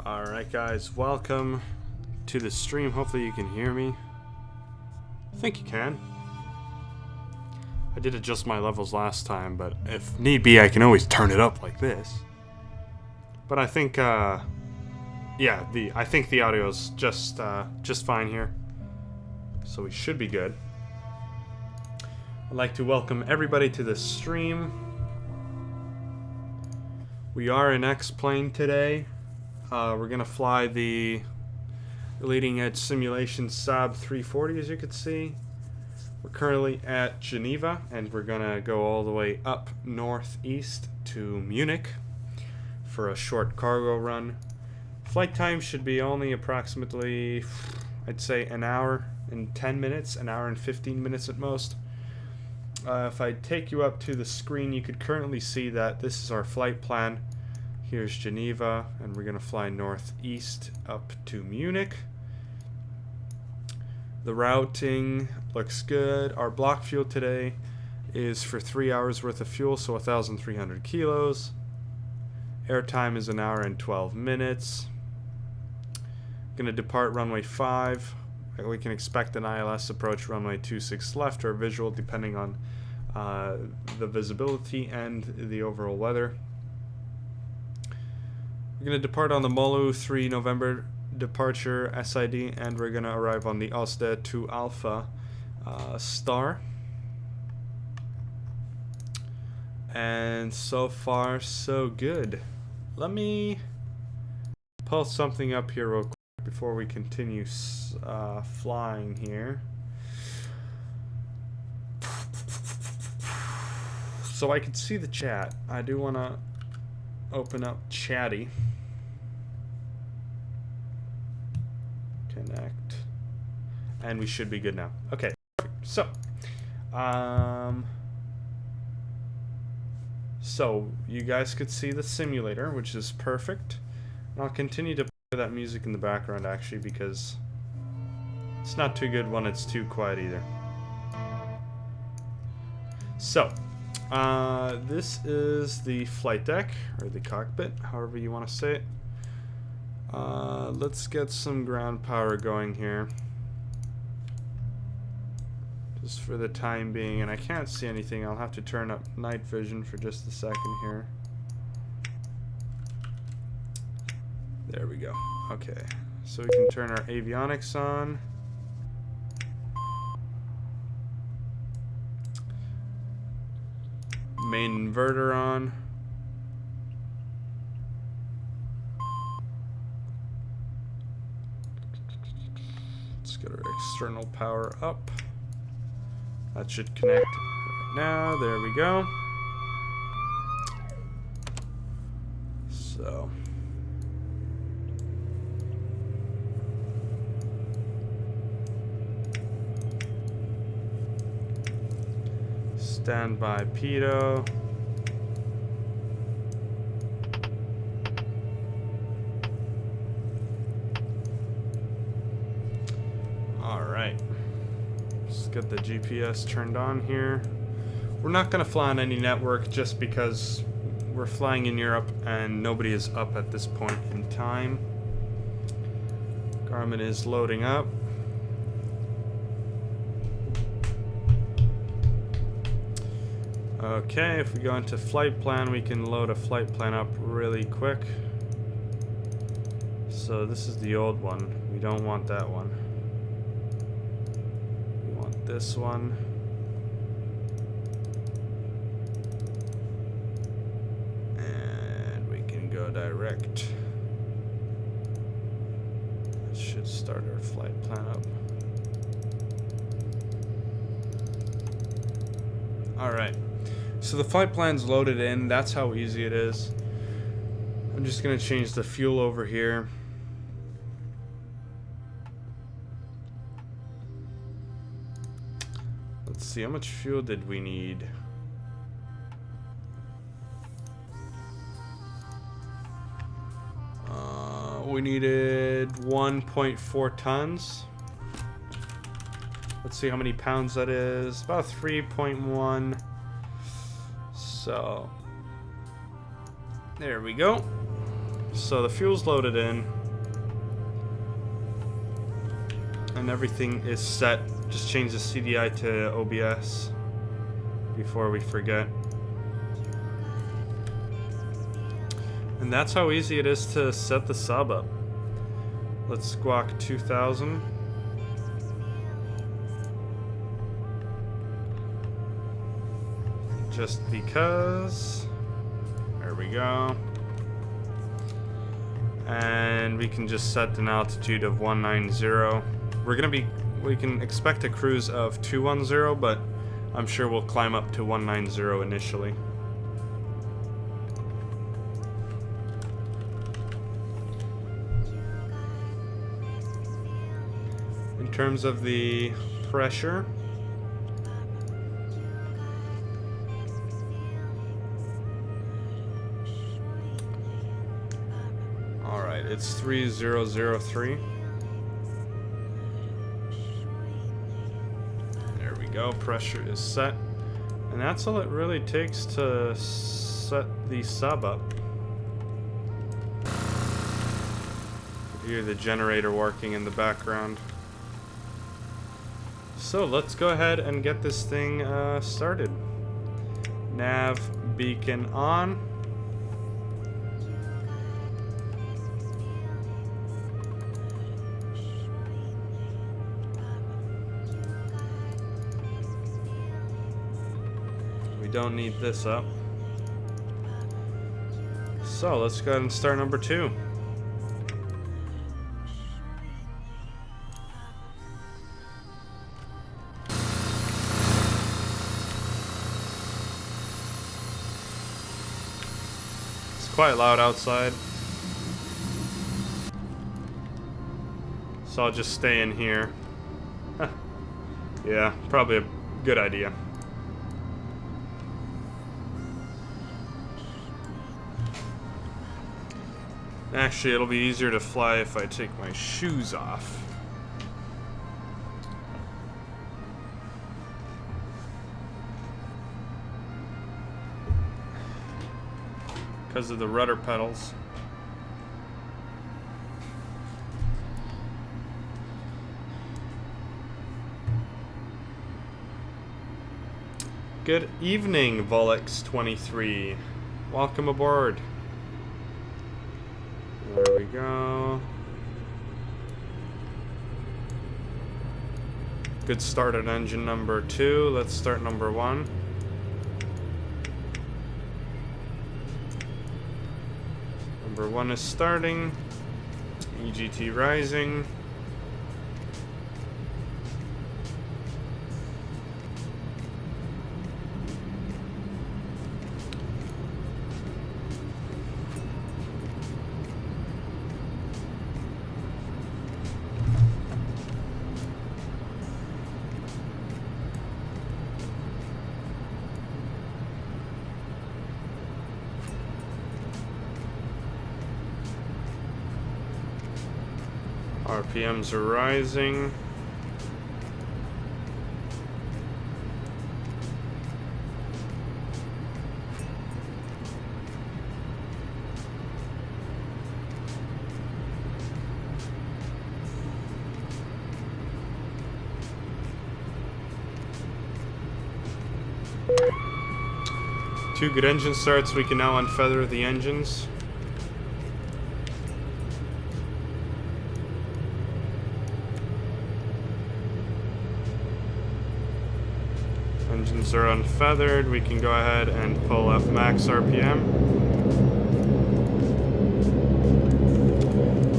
Alright guys, welcome to the stream. Hopefully you can hear me. I think you can. I did adjust my levels last time, but if need be I can always turn it up like this. But I think I think the audio is just fine here. So we should be good. I'd like to welcome everybody to the stream. We are in X-Plane today. We're gonna fly the leading edge simulation Saab 340, as you can see. We're currently at Geneva, and we're gonna go all the way up northeast to Munich for a short cargo run. Flight time should be only approximately, I'd say, an hour and 10 minutes, an hour and 15 minutes at most. If I take you up to the screen, you could currently see that this is our flight plan. Here's Geneva, and we're gonna fly northeast up to Munich. The routing looks good. Our block fuel today is for 3 hours worth of fuel, so 1,300 kilos. Airtime is an hour and 12 minutes. Gonna depart runway 5. We can expect an ILS approach runway 26 left or visual, depending on the visibility and the overall weather. We're going to depart on the Molu 3 November departure SID, and we're going to arrive on the Oste 2 Alpha star. And so far, so good. Let me pull something up here real quick before we continue flying here. So I can see the chat. I do want to open up Chatty. Connect. And we should be good now. Okay. So you guys could see the simulator, which is perfect. And I'll continue to play that music in the background actually, because it's not too good when it's too quiet either. So this is the flight deck, or the cockpit, however you want to say it. Let's get some ground power going here, just for the time being, and I can't see anything. I'll have to turn up night vision for just a second here. There we go. Okay, so we can turn our avionics on. Main inverter on. Let's get our external power up. That should connect right now. There we go. So standby pitot. Alright. Let's get the GPS turned on here. We're not going to fly on any network just because we're flying in Europe and nobody is up at this point in time. Garmin is loading up. Okay, if we go into flight plan, we can load a flight plan up really quick. So this is the old one. We don't want that one. We want this one. And we can go direct. That should start our flight plan up. Alright. So the flight plan's loaded in. That's how easy it is. I'm just going to change the fuel over here. Let's see, how much fuel did we need? We needed 1.4 tons. Let's see how many pounds that is. About 3.1. So there we go. So the fuel's loaded in. And everything is set. Just change the CDI to OBS before we forget. And that's how easy it is to set the sub up. Let's squawk 2000. Just because. There we go. And we can just set an altitude of 190. We can expect a cruise of 210, but I'm sure we'll climb up to 190 initially. In terms of the pressure, alright, it's 3003. There we go, pressure is set. And that's all it really takes to set the sub up. You hear the generator working in the background. So let's go ahead and get this thing started. Nav beacon on. We don't need this up. So let's go ahead and start number 2. Quite loud outside, so I'll just stay in here. Yeah, probably a good idea. Actually, it'll be easier to fly if I take my shoes off. Because of the rudder pedals. Good evening, Volix23. Welcome aboard. There we go. Good start at engine number 2. Let's start number 1. Number 1 is starting. EGT rising. RPMs are rising. Two good engine starts, we can now unfeather the engines. Engines are unfeathered. We can go ahead and pull F max RPM.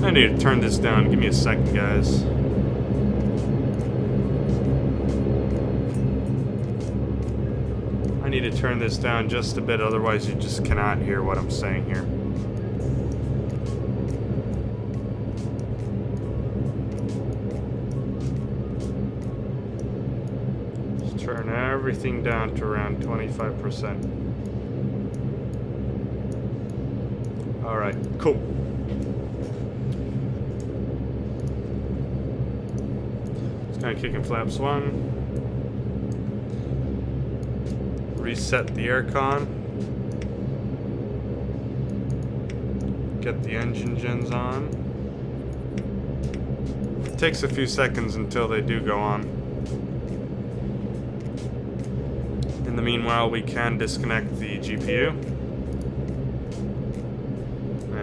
I need to turn this down. Give me a second, guys. I need to turn this down just a bit, otherwise you just cannot hear what I'm saying here. Turn everything down to around 25%. Alright, cool. Just kind of kicking flaps 1. Reset the aircon. Get the engine gens on. It takes a few seconds until they do go on. In the meanwhile, we can disconnect the GPU.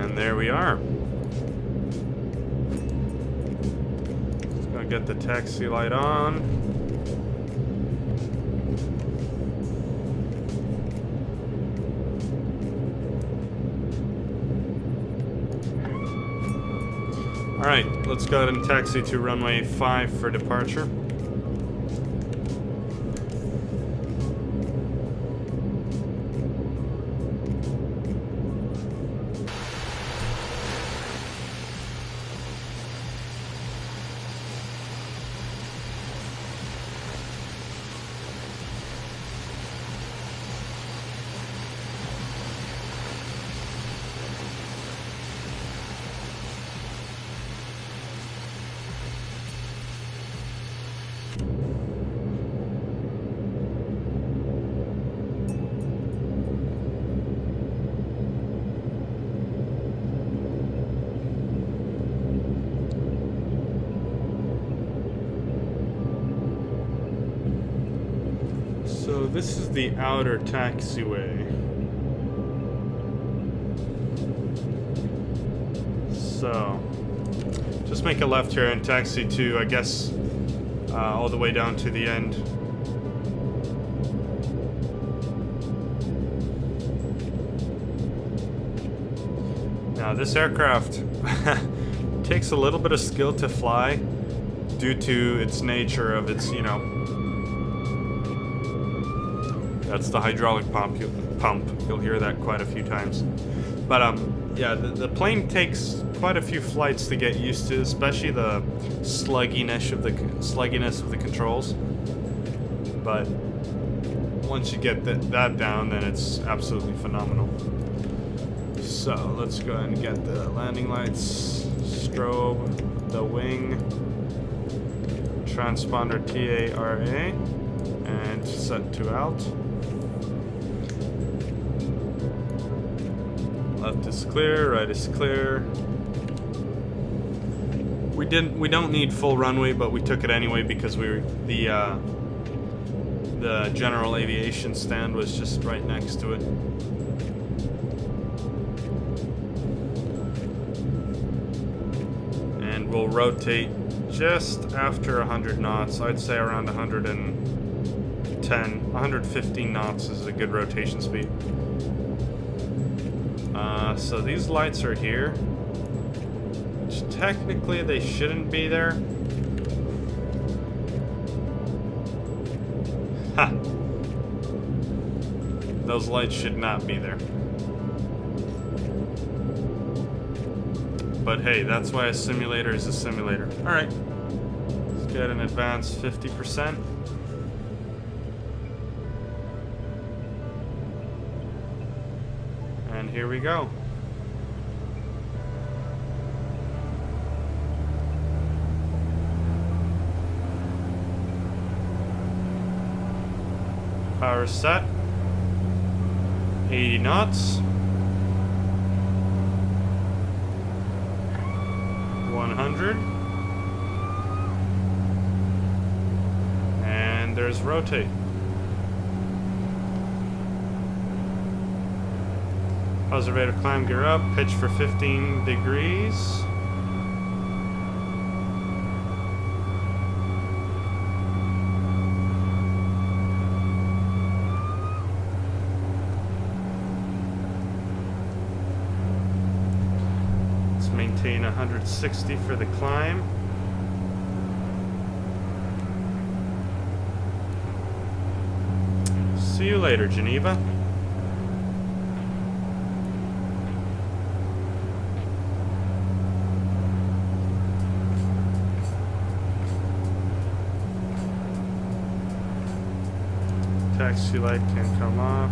And there we are. Just gonna get the taxi light on. Alright, let's go ahead and taxi to runway 5 for departure. So this is the outer taxiway. So just make a left here and taxi to, I guess, all the way down to the end. Now this aircraft takes a little bit of skill to fly due to its nature of its, you know, that's the hydraulic pump. You'll hear that quite a few times. But yeah, the plane takes quite a few flights to get used to, especially the slugginess of the controls. But once you get that down, then it's absolutely phenomenal. So let's go ahead and get the landing lights, strobe, the wing, transponder TARA, and set to alt. Left is clear, right is clear. We don't need full runway, but we took it anyway because the general aviation stand was just right next to it. And we'll rotate just after 100 knots. I'd say around 115 knots is a good rotation speed. So these lights are here, which technically they shouldn't be there. Ha! Those lights should not be there. But hey, that's why a simulator is a simulator. Alright, let's get an advanced 50%. And here we go. Power set. 80 knots. 100. And there's rotate. Observator climb gear up, pitch for 15 degrees. Let's maintain 160 for the climb. See you later, Geneva. Taxi light can come off.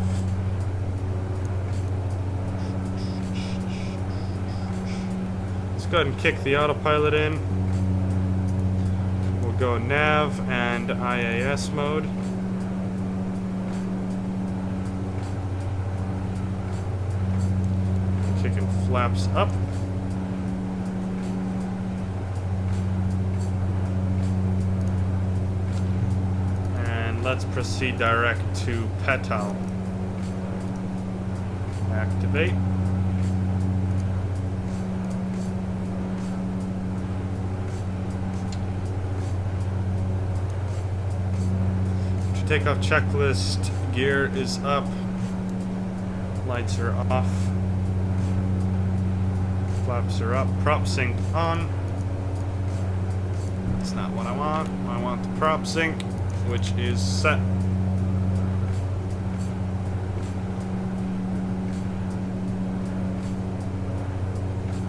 Let's go ahead and kick the autopilot in. We'll go nav and IAS mode. Kick and flaps up. And let's proceed direct to petal. Activate. Takeoff checklist. Gear is up. Lights are off. Flaps are up. Prop sync on. That's not what I want. I want the prop sync, which is set.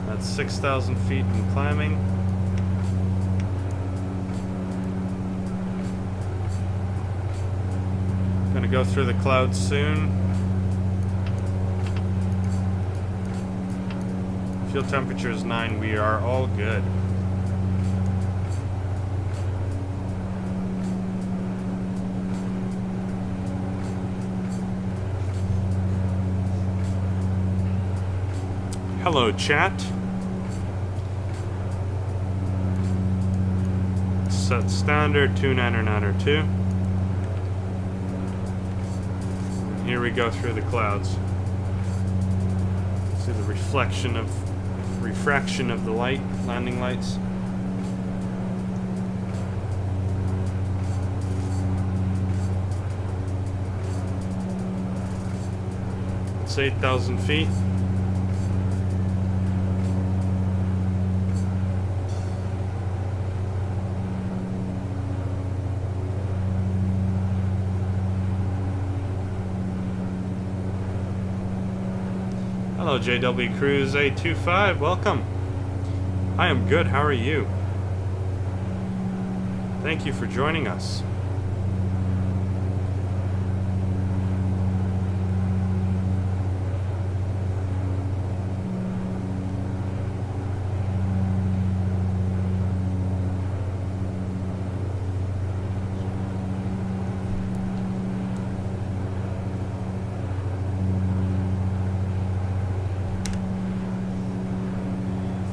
That's 6,000 feet and climbing. Gonna go through the clouds soon. Fuel temperature is 9. We are all good. Hello, chat. Set standard 2902. Here we go through the clouds. See the refraction of the light, landing lights. It's 8,000 feet. Hello, JW Cruise 825, welcome. I am good, how are you? Thank you for joining us.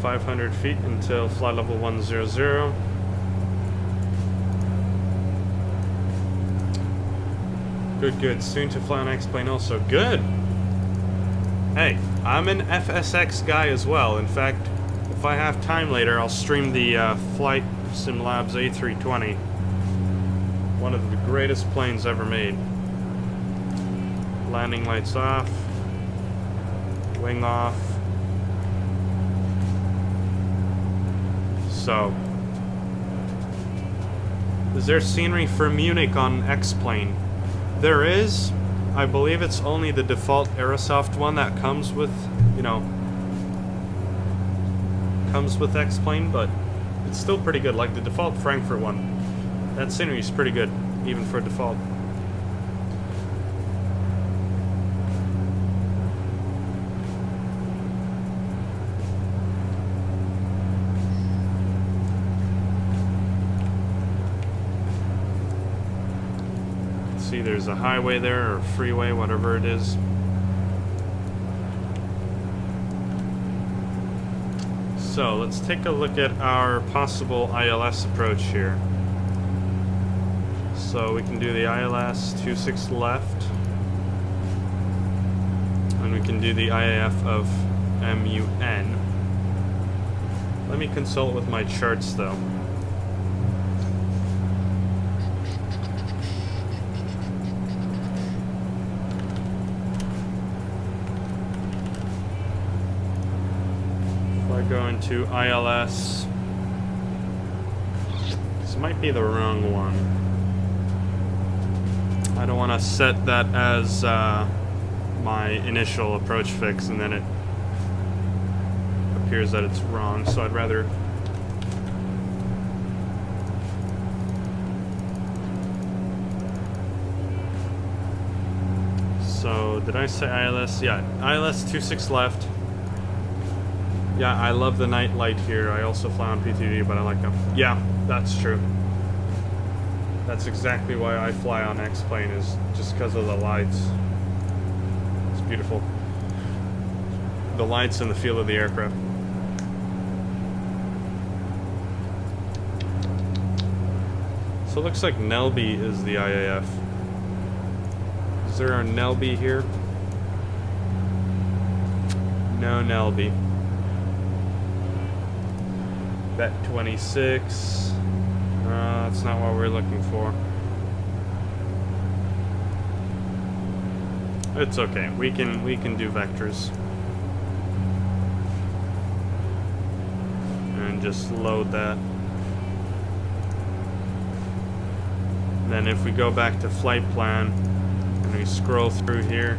.500 feet until flight level 100. Good, good. Soon to fly on X-Plane also. Good! Hey, I'm an FSX guy as well. In fact, if I have time later, I'll stream the Flight Sim Labs A320. One of the greatest planes ever made. Landing lights off. Wing off. So, is there scenery for Munich on X-Plane? There is. I believe it's only the default Aerosoft one that comes with, you know, comes with X-Plane, but it's still pretty good. Like the default Frankfurt one, that scenery is pretty good, even for default. See, there's a highway there, or freeway, whatever it is. So let's take a look at our possible ILS approach here. So we can do the ILS 26 left, and we can do the IAF of MUN. Let me consult with my charts though. Go into ILS. This might be the wrong one. I don't want to set that as my initial approach fix and then it appears that it's wrong, so I'd rather so did I say ILS? Yeah, ILS 26 left. Yeah, I love the night light here. I also fly on PTV, but I like them. Yeah, that's true. That's exactly why I fly on X-Plane, is just because of the lights. It's beautiful. the lights and the feel of the aircraft. So it looks like Nelby is the IAF. Is there a Nelby here? No Nelby. Bet 26. That's not what we're looking for. It's okay. We can do vectors. And just load that. Then if we go back to flight plan and we scroll through here,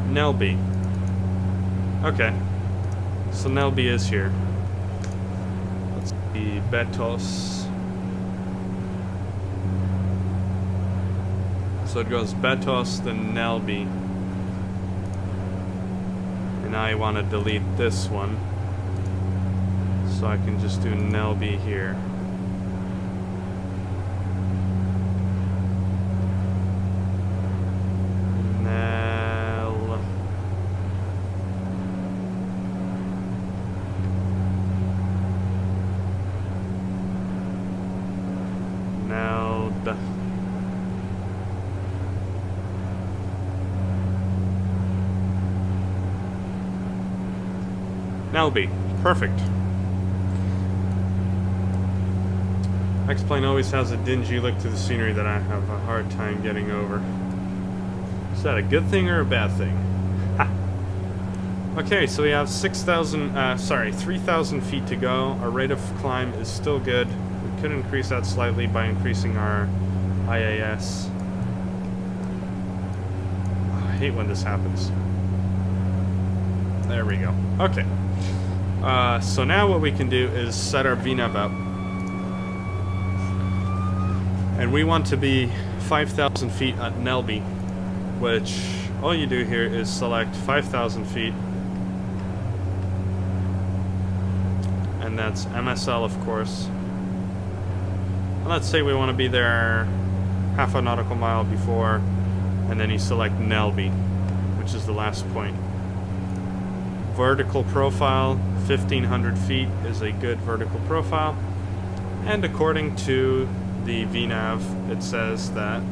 Nelby. Okay. So Nelby is here. Let's see, Betos. So it goes Betos, then Nelby. And I want to delete this one. So I can just do Nelby here. Nelby. Perfect. X-Plane always has a dingy look to the scenery that I have a hard time getting over. Is that a good thing or a bad thing? Ha. Okay, so we have 3,000 feet to go. Our rate of climb is still good. We could increase that slightly by increasing our IAS. Oh, I hate when this happens. There we go. Okay. So now what we can do is set our VNAV up. And we want to be 5,000 feet at Nelby, which all you do here is select 5,000 feet. And that's MSL, of course. And let's say we want to be there half a nautical mile before, and then you select Nelby, which is the last point. Vertical profile, 1,500 feet is a good vertical profile. And according to the VNAV, it says that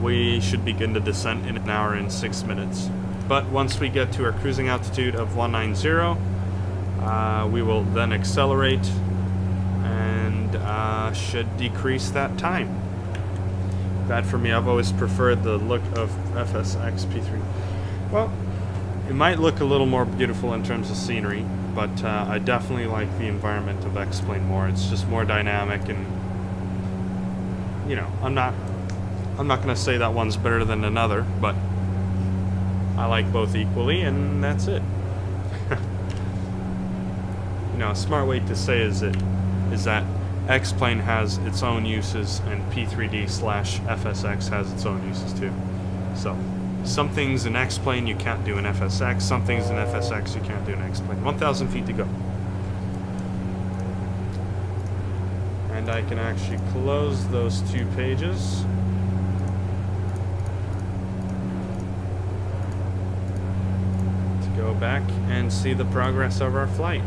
we should begin the descent in 1 hour and 6 minutes. But once we get to our cruising altitude of 190, we will then accelerate and should decrease that time. Bad for me, I've always preferred the look of FSX P3. Well, it might look a little more beautiful in terms of scenery, but I definitely like the environment of X-Plane more. It's just more dynamic, and you know, I'm not gonna say that one's better than another, but I like both equally, and that's it. You know, a smart way to say is that X-Plane has its own uses, and P3D/FSX has its own uses too. So. Some things in X-Plane you can't do in FSX, some things in FSX you can't do in X-Plane. 1,000 feet to go. And I can actually close those 2 pages. To go back and see the progress of our flight.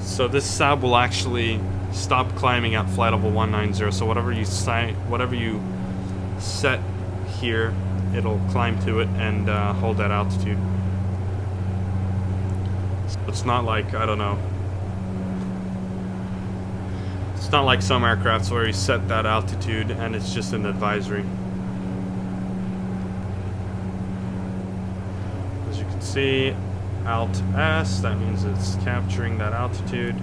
So this Saab will actually stop climbing at flight level 190. So whatever you set here, it'll climb to it and hold that altitude. So it's not like, I don't know. It's not like some aircrafts where you set that altitude and it's just an advisory. As you can see, Alt S, that means it's capturing that altitude.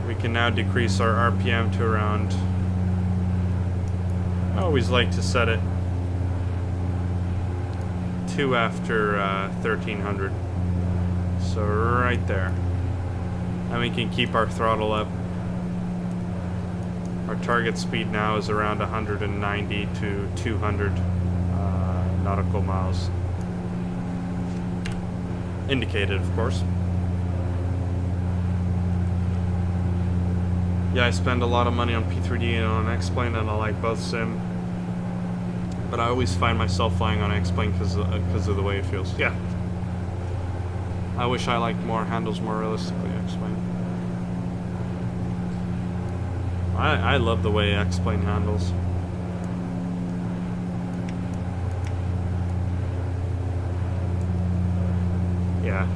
We can now decrease our RPM to around, I always like to set it to after 1,300. So right there. And we can keep our throttle up. Our target speed now is around 190 to 200 nautical miles. indicated, of course. Yeah, I spend a lot of money on P3D and on X-Plane, and I like both sim. But I always find myself flying on X-Plane because of the way it feels. Yeah. I wish I liked handles more realistically X-Plane. I love the way X-Plane handles. Yeah.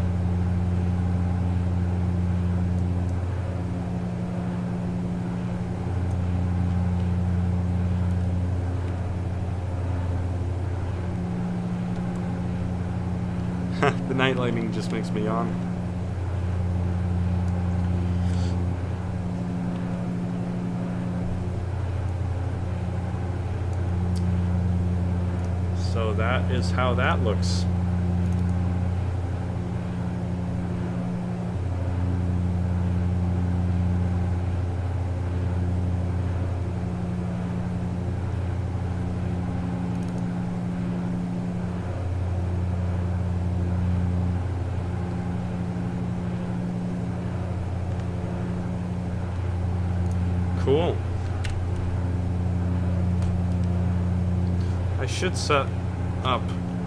The night lighting just makes me yawn. So that is how that looks. Cool. I should set up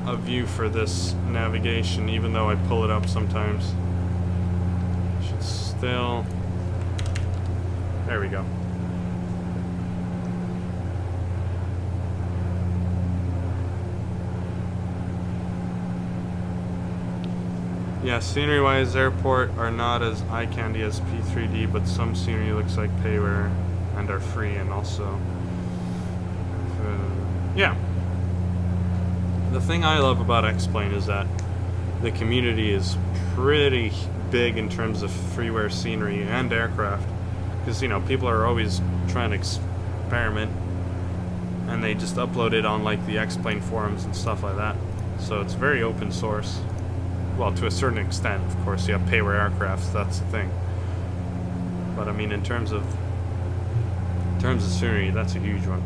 a view for this navigation, even though I pull it up sometimes. Should still... There we go. Yeah, scenery-wise, airport are not as eye candy as P3D, but some scenery looks like payware and are free, and also, yeah. The thing I love about X-Plane is that the community is pretty big in terms of freeware scenery and aircraft, because you know people are always trying to experiment, and they just upload it on like the X-Plane forums and stuff like that. So it's very open source. Well, to a certain extent, of course, you have payware aircrafts, that's the thing. But I mean, in terms of scenery, that's a huge one.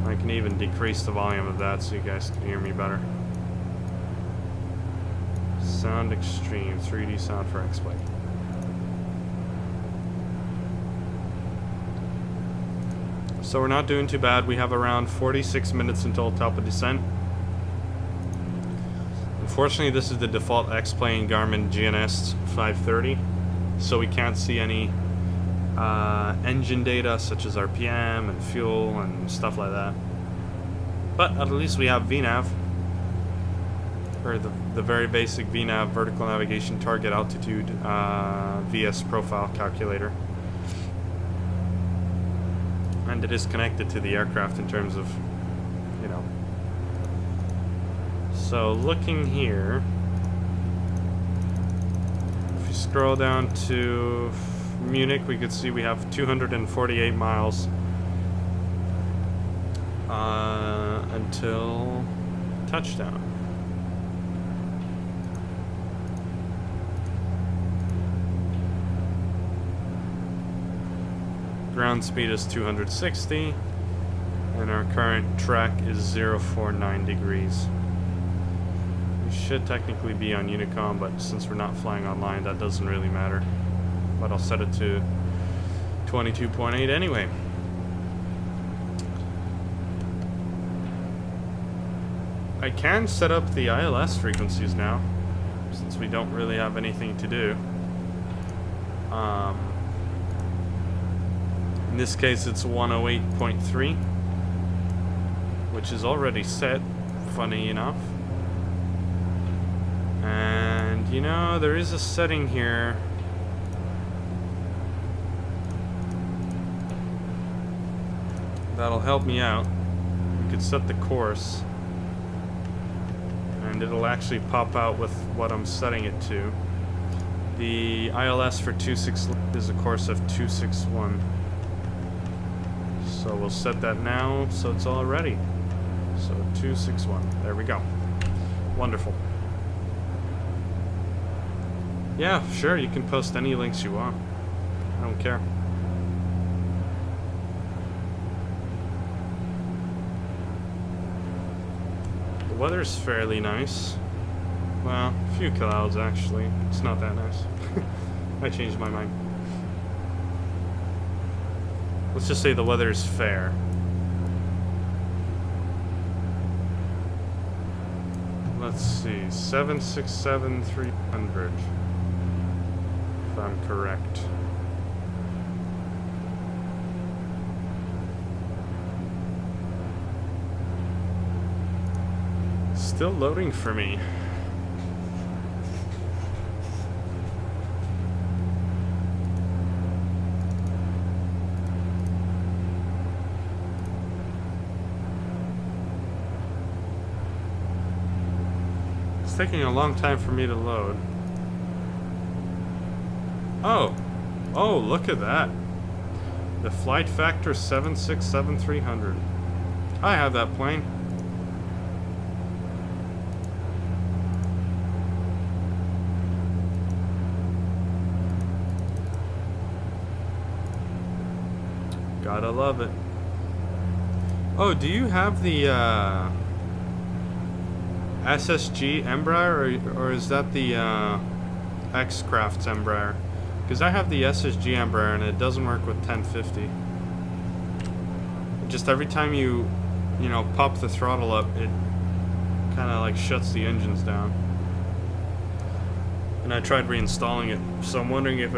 I can even decrease the volume of that so you guys can hear me better. Sound extreme, 3D sound for X-Plane. So we're not doing too bad. We have around 46 minutes until top of descent. Unfortunately, this is the default X-Plane Garmin GNS 530, so we can't see any engine data such as RPM and fuel and stuff like that. But at least we have VNAV, or the very basic VNAV, vertical navigation target altitude VS profile calculator. And it is connected to the aircraft in terms of, you know. So looking here, if you scroll down to Munich, we could see we have 248 miles until touchdown. Ground speed is 260, and our current track is 049 degrees. We should technically be on Unicom, but since we're not flying online, that doesn't really matter. But I'll set it to 22.8 anyway. I can set up the ILS frequencies now, since we don't really have anything to do. In this case, it's 108.3, which is already set, funny enough. And, you know, there is a setting here. That'll help me out. We could set the course, and it'll actually pop out with what I'm setting it to. The ILS for 26 is a course of 261. So we'll set that now so it's all ready. So 261. There we go. Wonderful. Yeah, sure, you can post any links you want. I don't care. weather's fairly nice. Well, a few clouds actually. It's not that nice. I changed my mind. Let's just say the weather's fair. Let's see, 767-300, if I'm correct. Still loading for me. It's taking a long time for me to load. Oh, look at that. The Flight Factor 767-300. I have that plane. Gotta love it. Oh, do you have the SSG Embraer, or is that the X-Craft's Embraer? Because I have the SSG Embraer and it doesn't work with 1050. Just every time you pop the throttle up, it kind of like shuts the engines down. And I tried reinstalling it, so I'm wondering if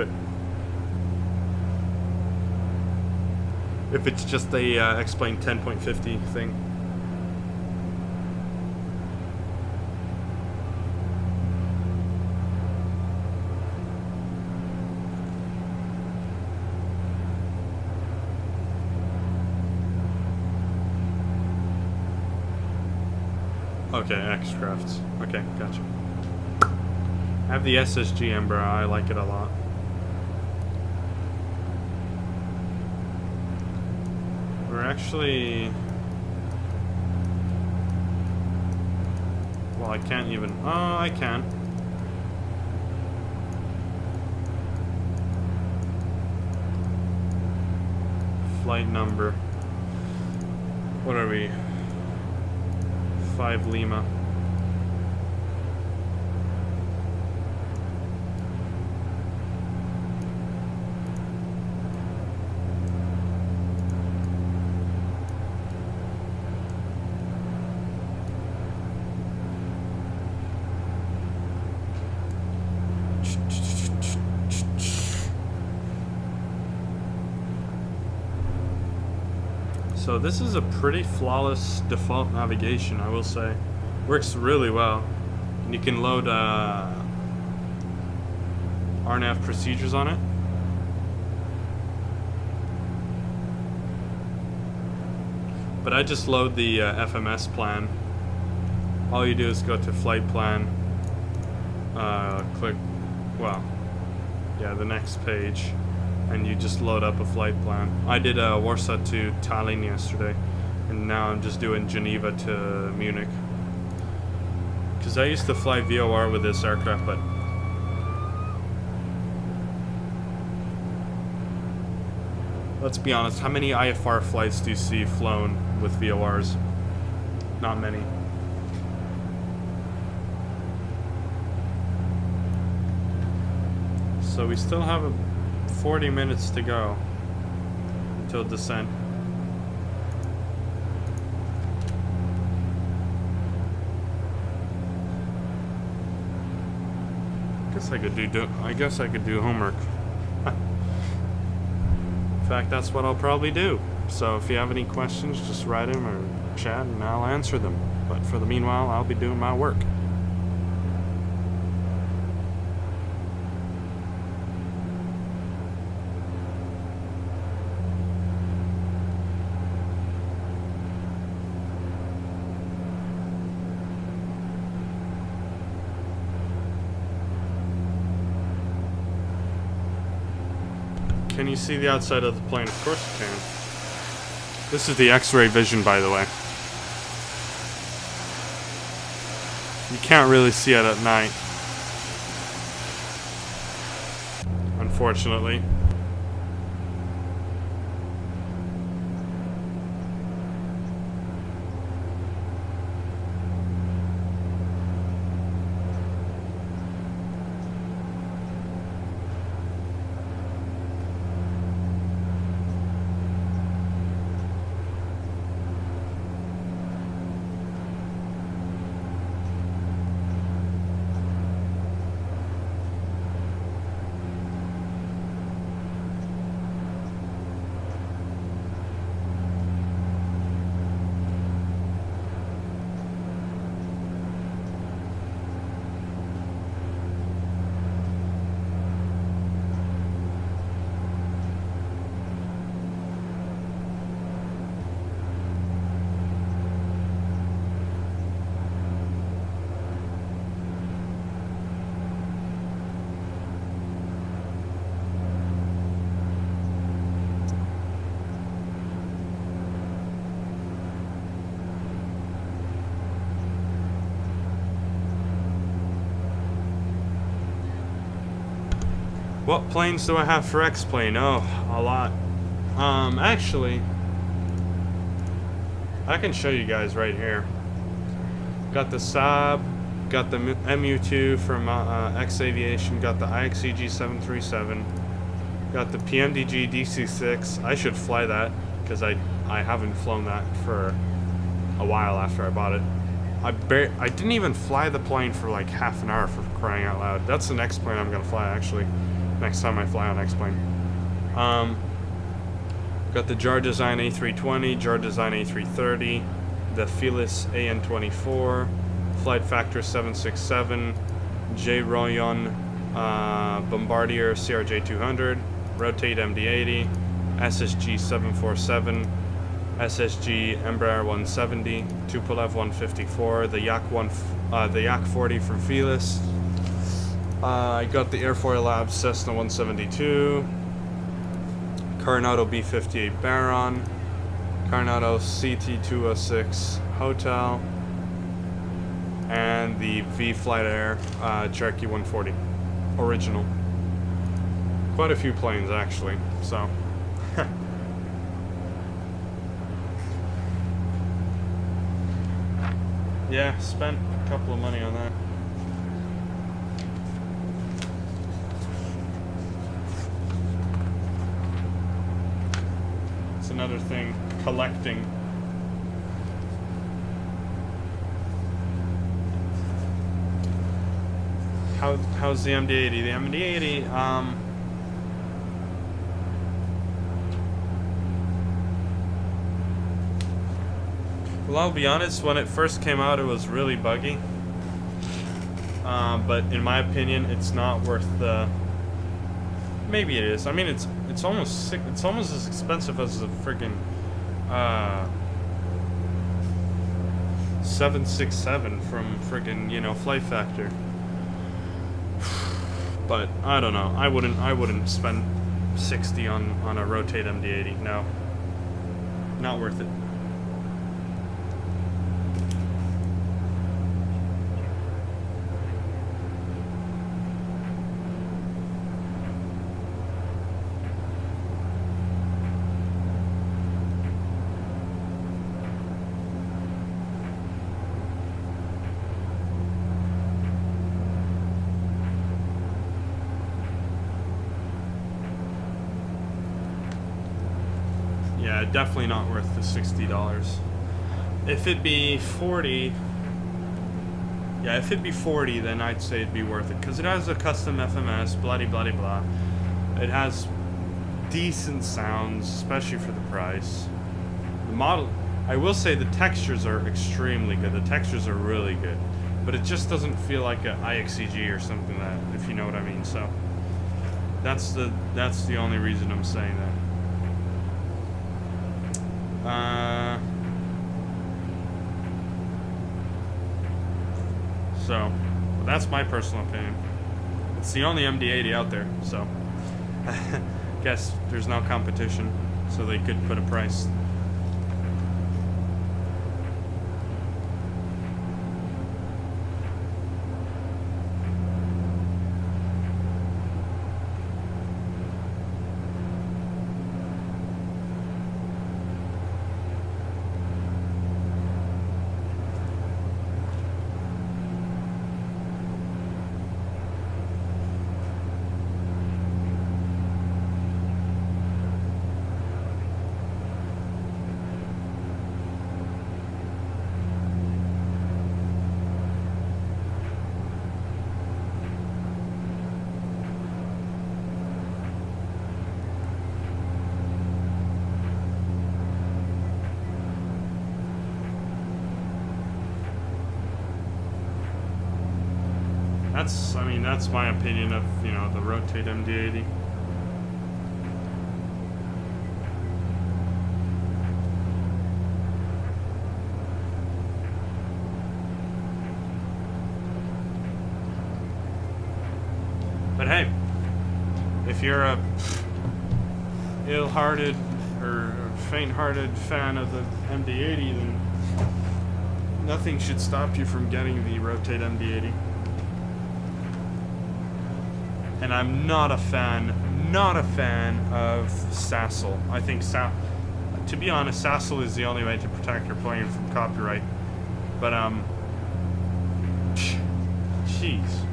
it's just a X-Plane 10.50 thing. Okay, X-Crafts. Okay, gotcha. I have the SSG Embraer. I like it a lot. We're actually... Well, I can't even... Oh, I can. Flight number. What are we? 5 Lima. So this is a pretty flawless default navigation, I will say. Works really well. And you can load RNAV procedures on it. But I just load the FMS plan. All you do is go to flight plan, click, well, yeah, the next page, and you just load up a flight plan. I did Warsaw to Tallinn yesterday, and now I'm just doing Geneva to Munich. Because I used to fly VOR with this aircraft, but let's be honest, how many IFR flights do you see flown with VORs? Not many. So we still have 40 minutes to go until descent. I guess I could do homework. In fact, that's what I'll probably do. So if you have any questions, just write them or chat and I'll answer them. But for the meanwhile, I'll be doing my work. Can you see the outside of the plane? Of course you can. This is the X-ray vision, by the way. You can't really see it at night, unfortunately. What planes do I have for X-Plane? Oh, a lot. Actually, I can show you guys right here. Got the Saab, got the MU2 from X Aviation, got the IXCG 737, got the PMDG DC6. I should fly that because I haven't flown that for a while after I bought it. I didn't even fly the plane for like half an hour, for crying out loud. That's the next plane I'm gonna fly actually. Next time I fly on X-Plane. Got the Jar Design A320, Jar Design A330, the Felis AN24, Flight Factor 767, J. Royon Bombardier CRJ200, Rotate MD80, SSG 747, SSG Embraer 170, Tupolev 154, the Yak 40 from Felis. I got the Airfoil Labs Cessna 172, Coronado B-58 Baron, Coronado CT-206 Hotel, and the V Flight Air Cherokee 140 original. Quite a few planes actually, so. Yeah, spent a couple of money on that. It's another thing, collecting. How's the MD-80? The MD-80, well, I'll be honest, when it first came out, it was really buggy. But in my opinion, it's not worth the... Maybe it is. I mean, it's almost as expensive as the friggin' 767 from friggin', you know, Flight Factor. But I don't know. I wouldn't spend 60 on a Rotate MD-80. No, not worth it. Yeah, definitely not worth the $60. If it'd be 40, yeah, if it'd be 40, then I'd say it'd be worth it, because it has a custom FMS, blah blah blah. It has decent sounds, especially for the price. The model, I will say, the textures are extremely good. The textures are really good, but it just doesn't feel like a IXCG or something, that, if you know what I mean. So that's the only reason I'm saying that. So that's my personal opinion. It's the only MD-80 out there, so guess there's no competition, so they could put a price. That's my opinion of, you know, the Rotate MD-80. But hey, if you're a ill-hearted or faint-hearted fan of the MD-80, then nothing should stop you from getting the Rotate MD-80. And I'm not a fan of Sassel. I think to be honest, Sassel is the only way to protect your plane from copyright. But jeez,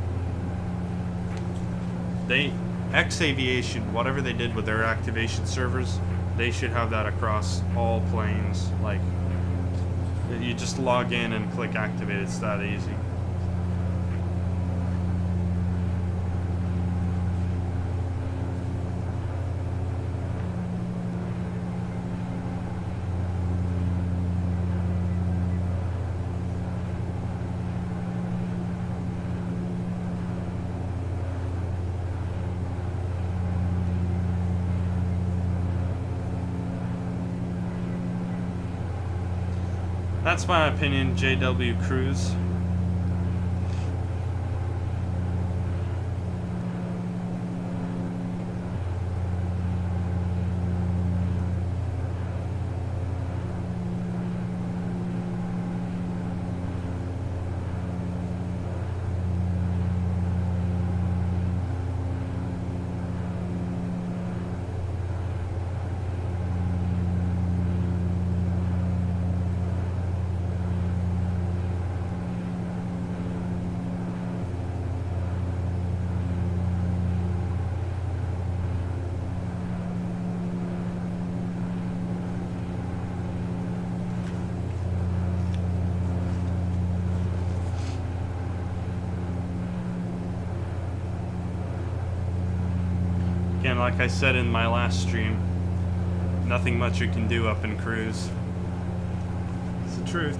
X Aviation, whatever they did with their activation servers, they should have that across all planes. Like, you just log in and click activate. It's that easy. That's my opinion, JW Cruise. Again, like I said in my last stream, nothing much you can do up in cruise. It's the truth.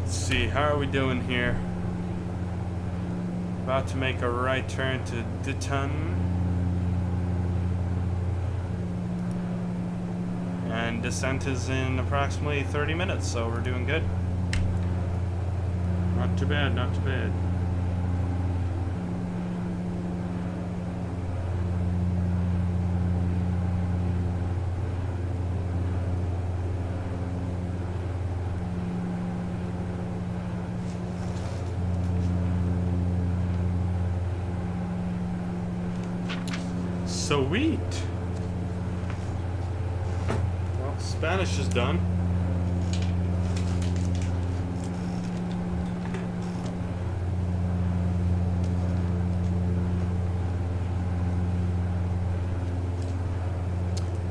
See, how are we doing here? About to make a right turn to Ditton. And descent is in approximately 30 minutes, so we're doing good. Not too bad, not too bad. Sweet. Well, Spanish is done.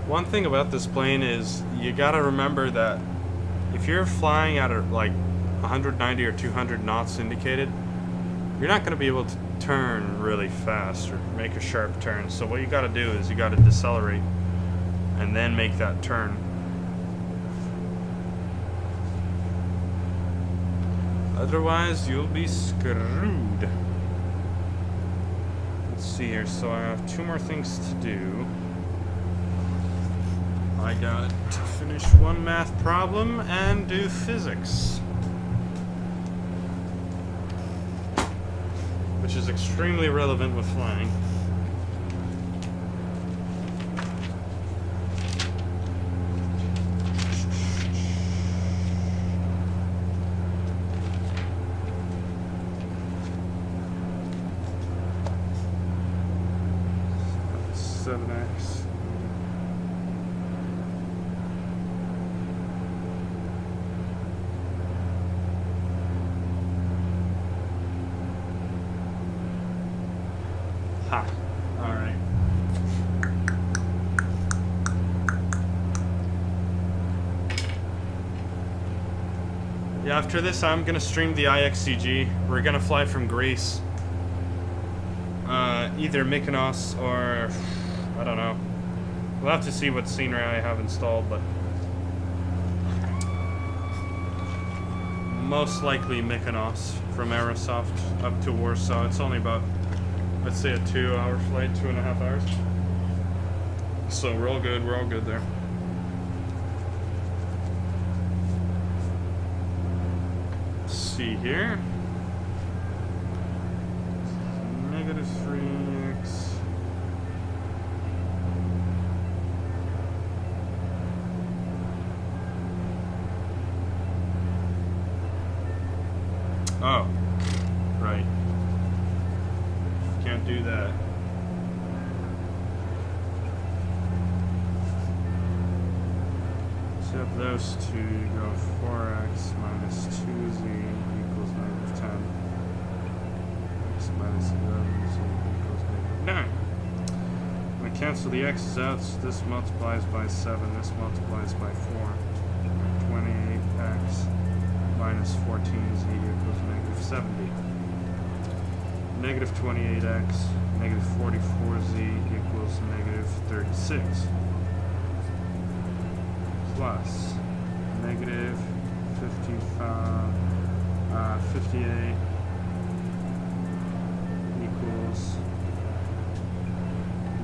One thing about this plane is you gotta remember that if you're flying at like 190 or 200 knots indicated, you're not gonna be able to turn really fast or make a sharp turn. So what you got to do is you got to decelerate and then make that turn. Otherwise you'll be screwed. Let's see here. So I have two more things to do. I got to finish one math problem and do physics, which is extremely relevant with flying. So, 7x. Ha. Alright. Yeah, after this, I'm gonna stream the IXCG. We're gonna fly from Greece. Either Mykonos or I don't know. We'll have to see what scenery I have installed, but most likely Mykonos from Aerosoft up to Warsaw. It's only about, let's say, a 2-hour flight, 2.5 hours. So we're all good. We're all good there. Let's see here. -3x. Oh, right. Can't do that. So if those two, you go 4x minus 2z equals -10. X minus 11z equals -9. I'm going to cancel the x's out, so this multiplies by 7, this multiplies by 4. 28x minus 14z equals -70. -28x, -44z equals -36. Plus -55, 58 equals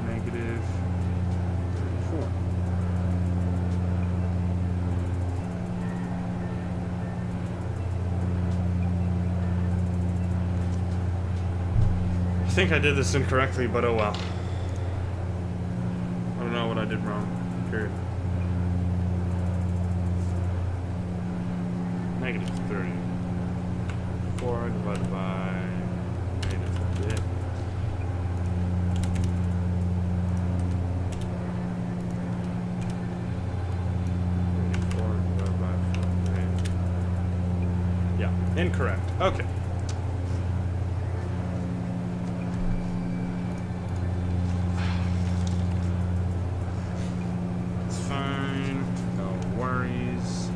-34. I think I did this incorrectly, but oh well. I don't know what I did wrong. Period. -34 divided by -58. Yeah, incorrect. Okay. It's fine. No worries.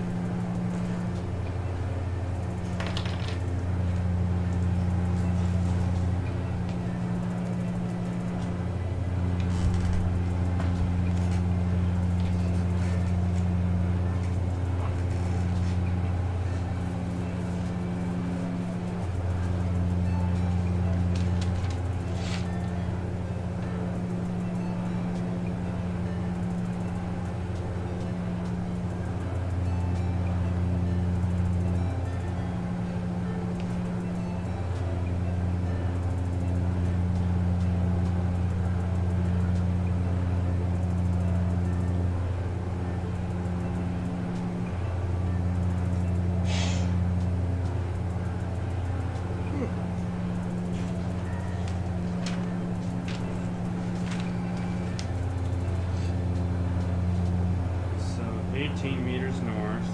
So 18 meters north.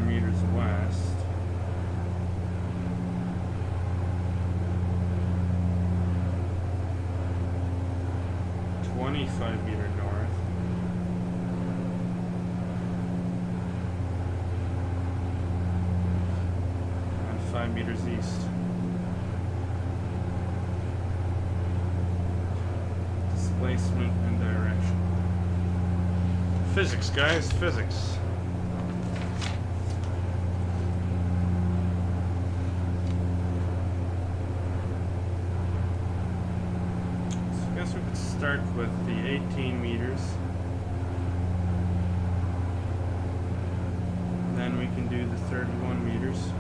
Meters west, 25-meter north, and 5 meters east. Displacement and direction. Physics, guys, physics. Start with the 18 meters. Then we can do the 31 meters.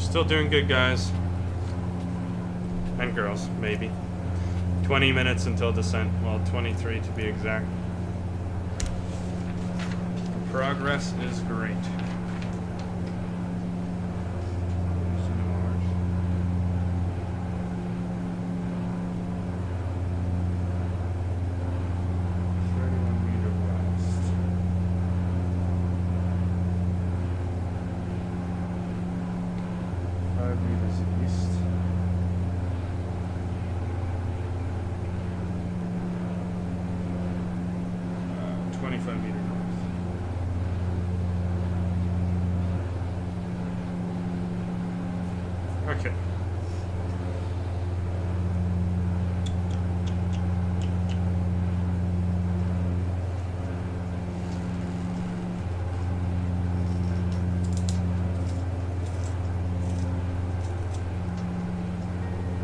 Still doing good, guys. And girls, maybe. 20 minutes until descent. Well, 23 to be exact. Progress is great. 25 meter north. Okay.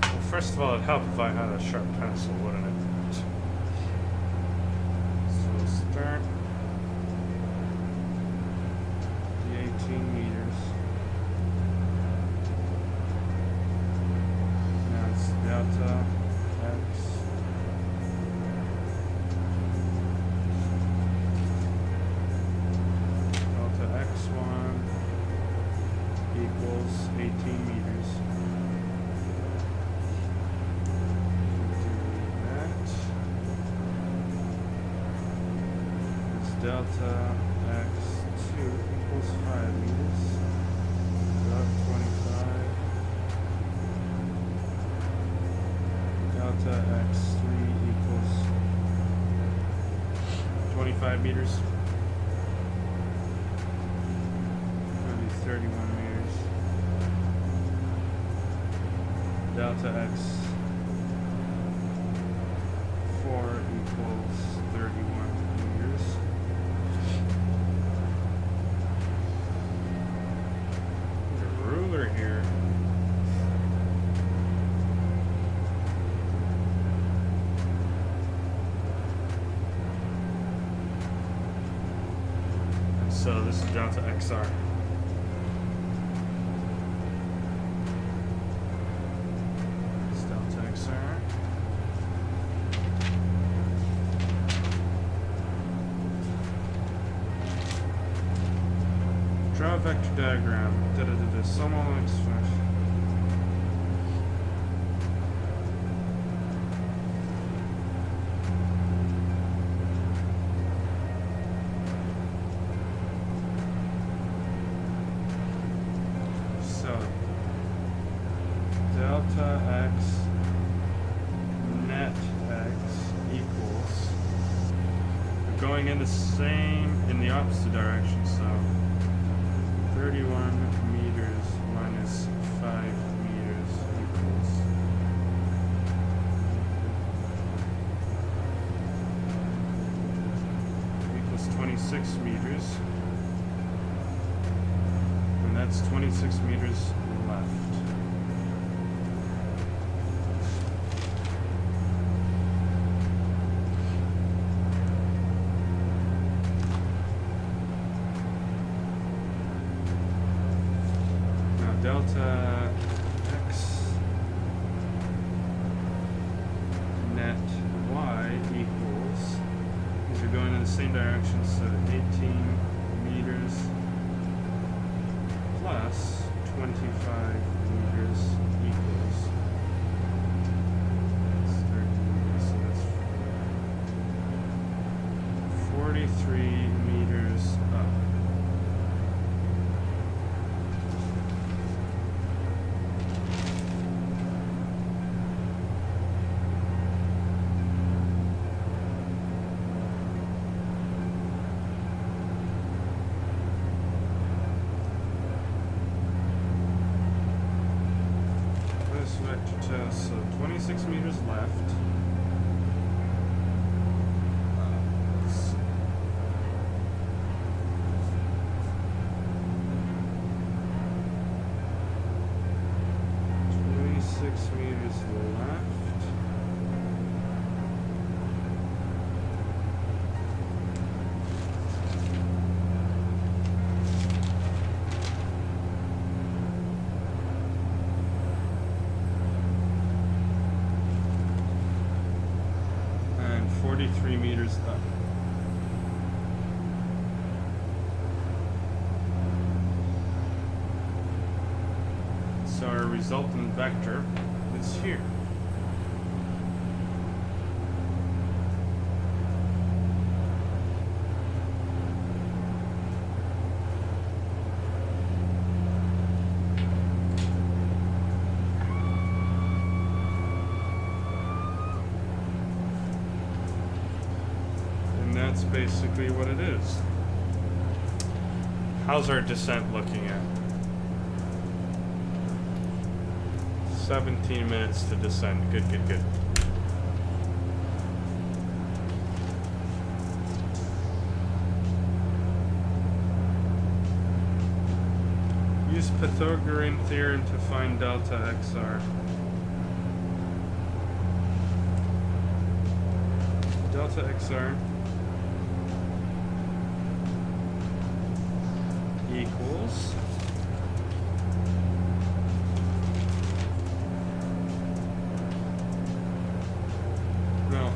Well, first of all, it'd help if I had a sharp pencil, wouldn't it? Start the 18 meters. Now it's delta x. Delta x1 equals 18 meters. Delta x2 equals 5 meters. About 25. Delta x3 equals 25 meters. Maybe 31 meters. Delta x4 equals 31 meters. Here. So this is delta XR. It's delta XR. Draw a vector diagram. Sum all x first. So delta x net x equals, we're going in the opposite direction, so 31 meters minus 5 meters equals 26 meters, and that's 26 meters left. Delta x net y equals, these are going in the same direction, so 18 meters plus 25 meters equals, that's 30 meters, so that's 43 meters up. So 26 meters left. Let's see. 26 meters left. 43 meters up. So our resultant vector is here. That's basically what it is. How's our descent looking at? 17 minutes to descend. Good, good, good. Use Pythagorean theorem to find delta XR. Delta XR equals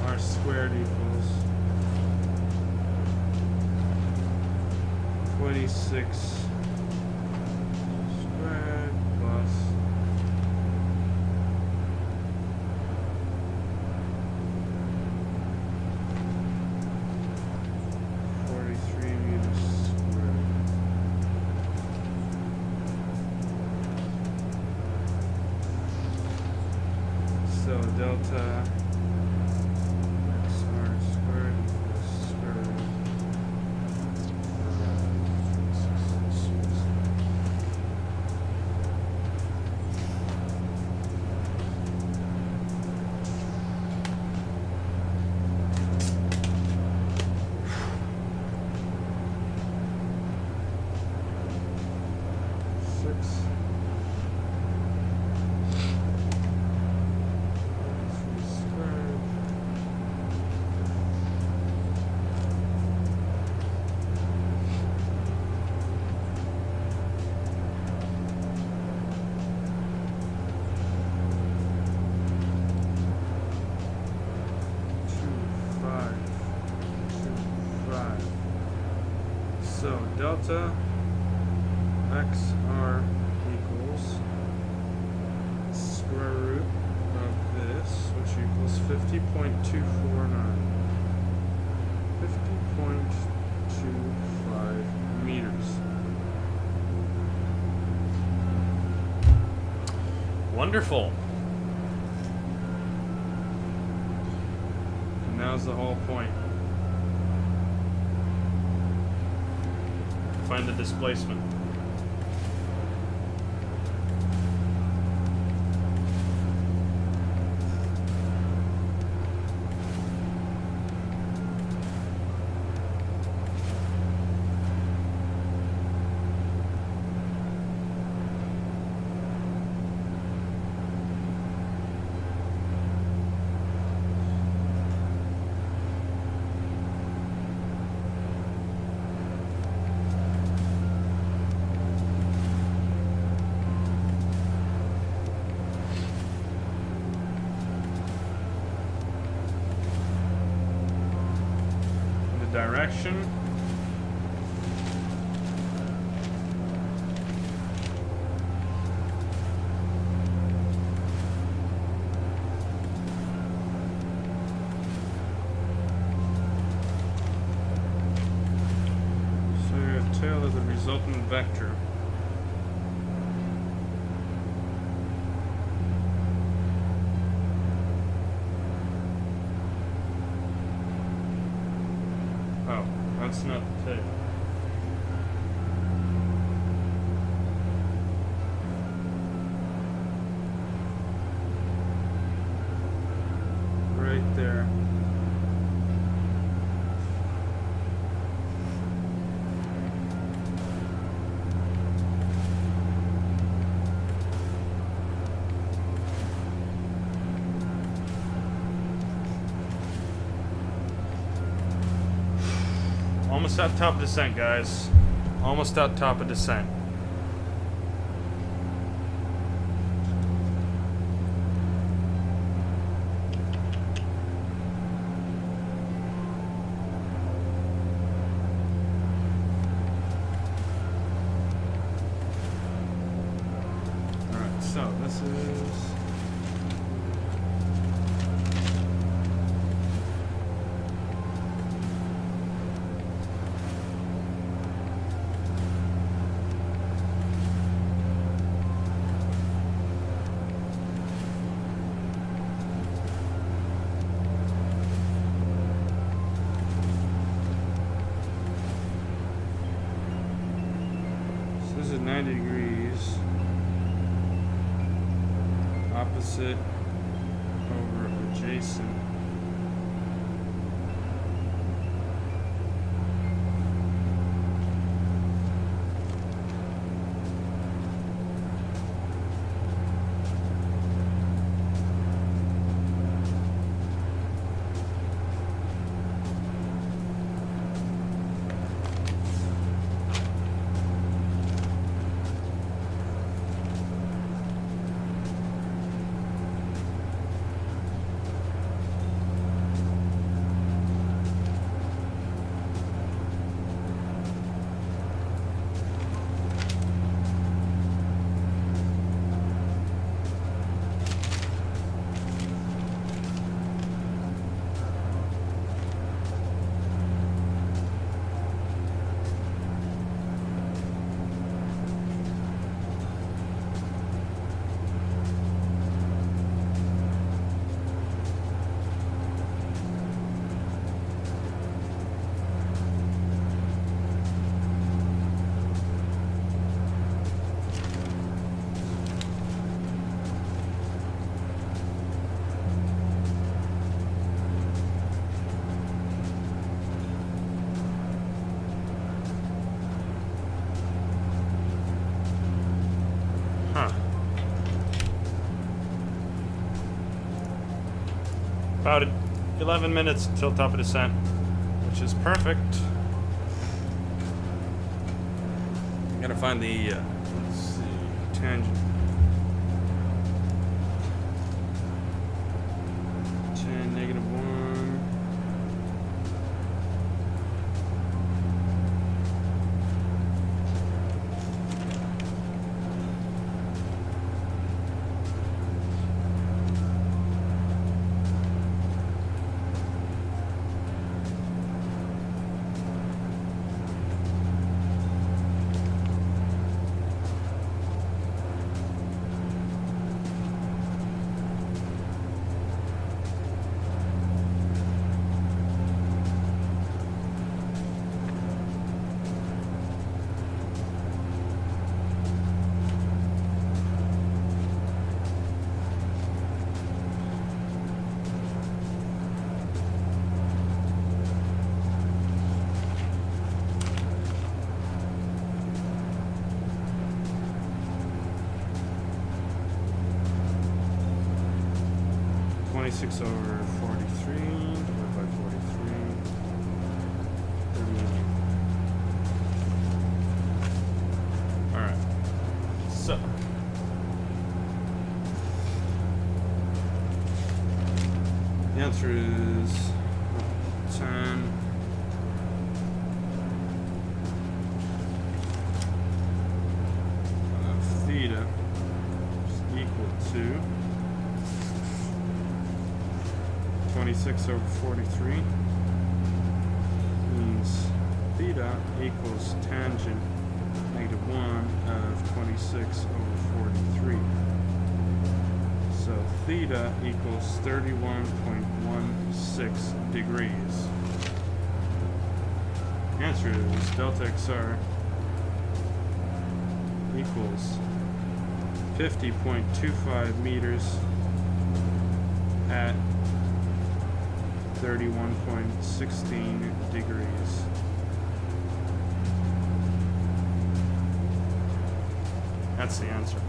R squared equals 26 squared plus 43 meters squared. So delta delta XR equals square root of this, which equals 50.249. 50.25 meters. Wonderful. And now's the whole point. Find the displacement. Direction. So we have tail as a resultant vector. That's not the tail. Right there. Almost at top of descent, guys. Almost at top of descent. So this is this is 90 degrees opposite over adjacent. About 11 minutes until top of descent, which is perfect. I'm gonna find the let's see, tangent. 10, -1. Six over 43 divided by 43. 39. All right. So the answer is 10. Theta is equal to 26 over 43 means theta equals tangent -1 of 26 over 43. So theta equals 31.16 degrees. Answer is delta XR equals 50.25 meters at 31.16 degrees. That's the answer.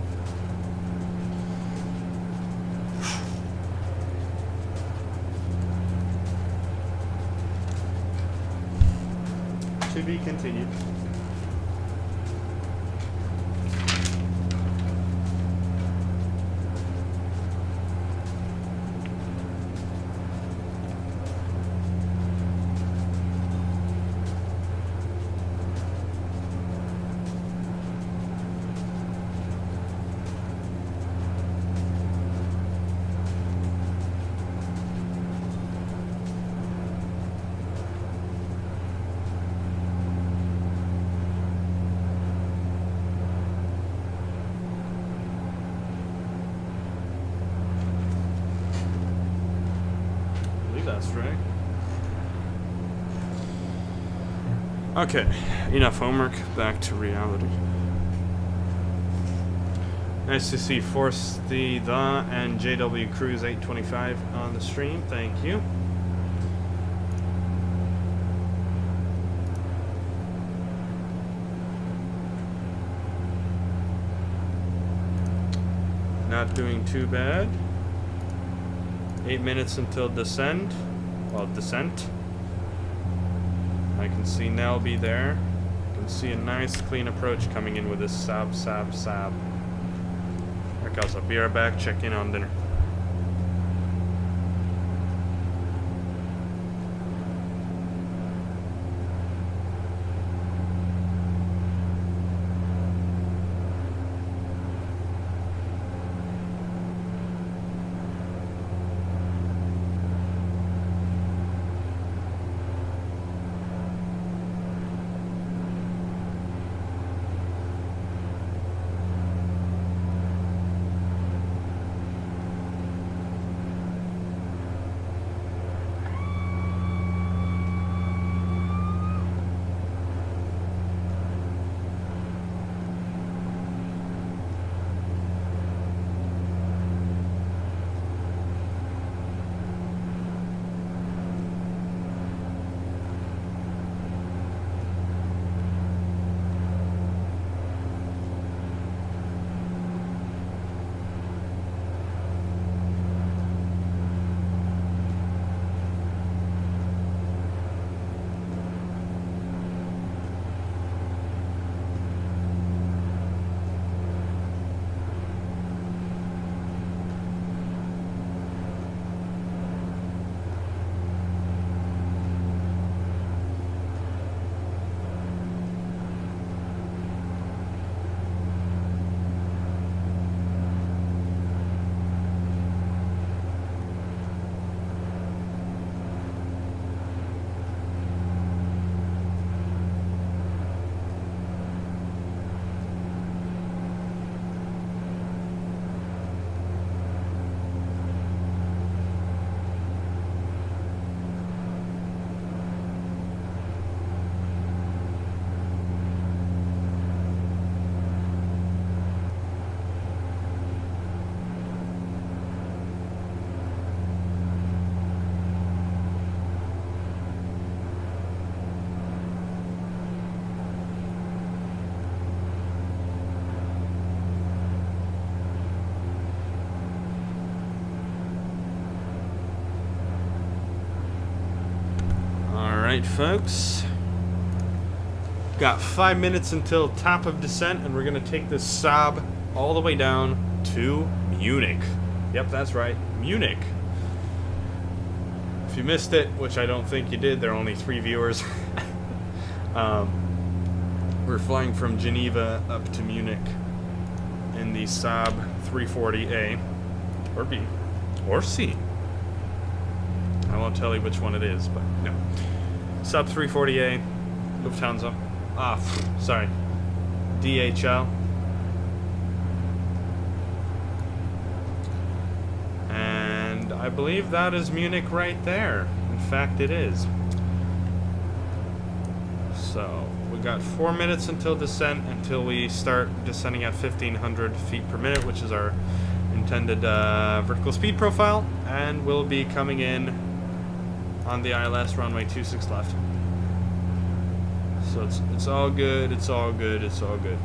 To be continued. fast, right? Okay, enough homework, back to reality. Nice to see Force the and JW Cruise 825 on the stream, thank you. Not doing too bad. 8 minutes until descent. Well, descent. I can see Nell be there. I can see a nice clean approach coming in with this Saab. There goes. I'll be right back. Check in on dinner. Alright, folks. Got 5 minutes until top of descent, and we're going to take this Saab all the way down to Munich. Yep, that's right, Munich. If you missed it, which I don't think you did, there are only 3 viewers. We're flying from Geneva up to Munich in the Saab 340A, or B, or C. I won't tell you which one it is, but no. Saab 340A, Lufthansa. Sorry. DHL. And I believe that is Munich right there. In fact, it is. So, we got 4 minutes until descent, until we start descending at 1,500 feet per minute, which is our intended vertical speed profile, and we'll be coming in on the ILS runway 26 left. So it's all good, it's all good, it's all good.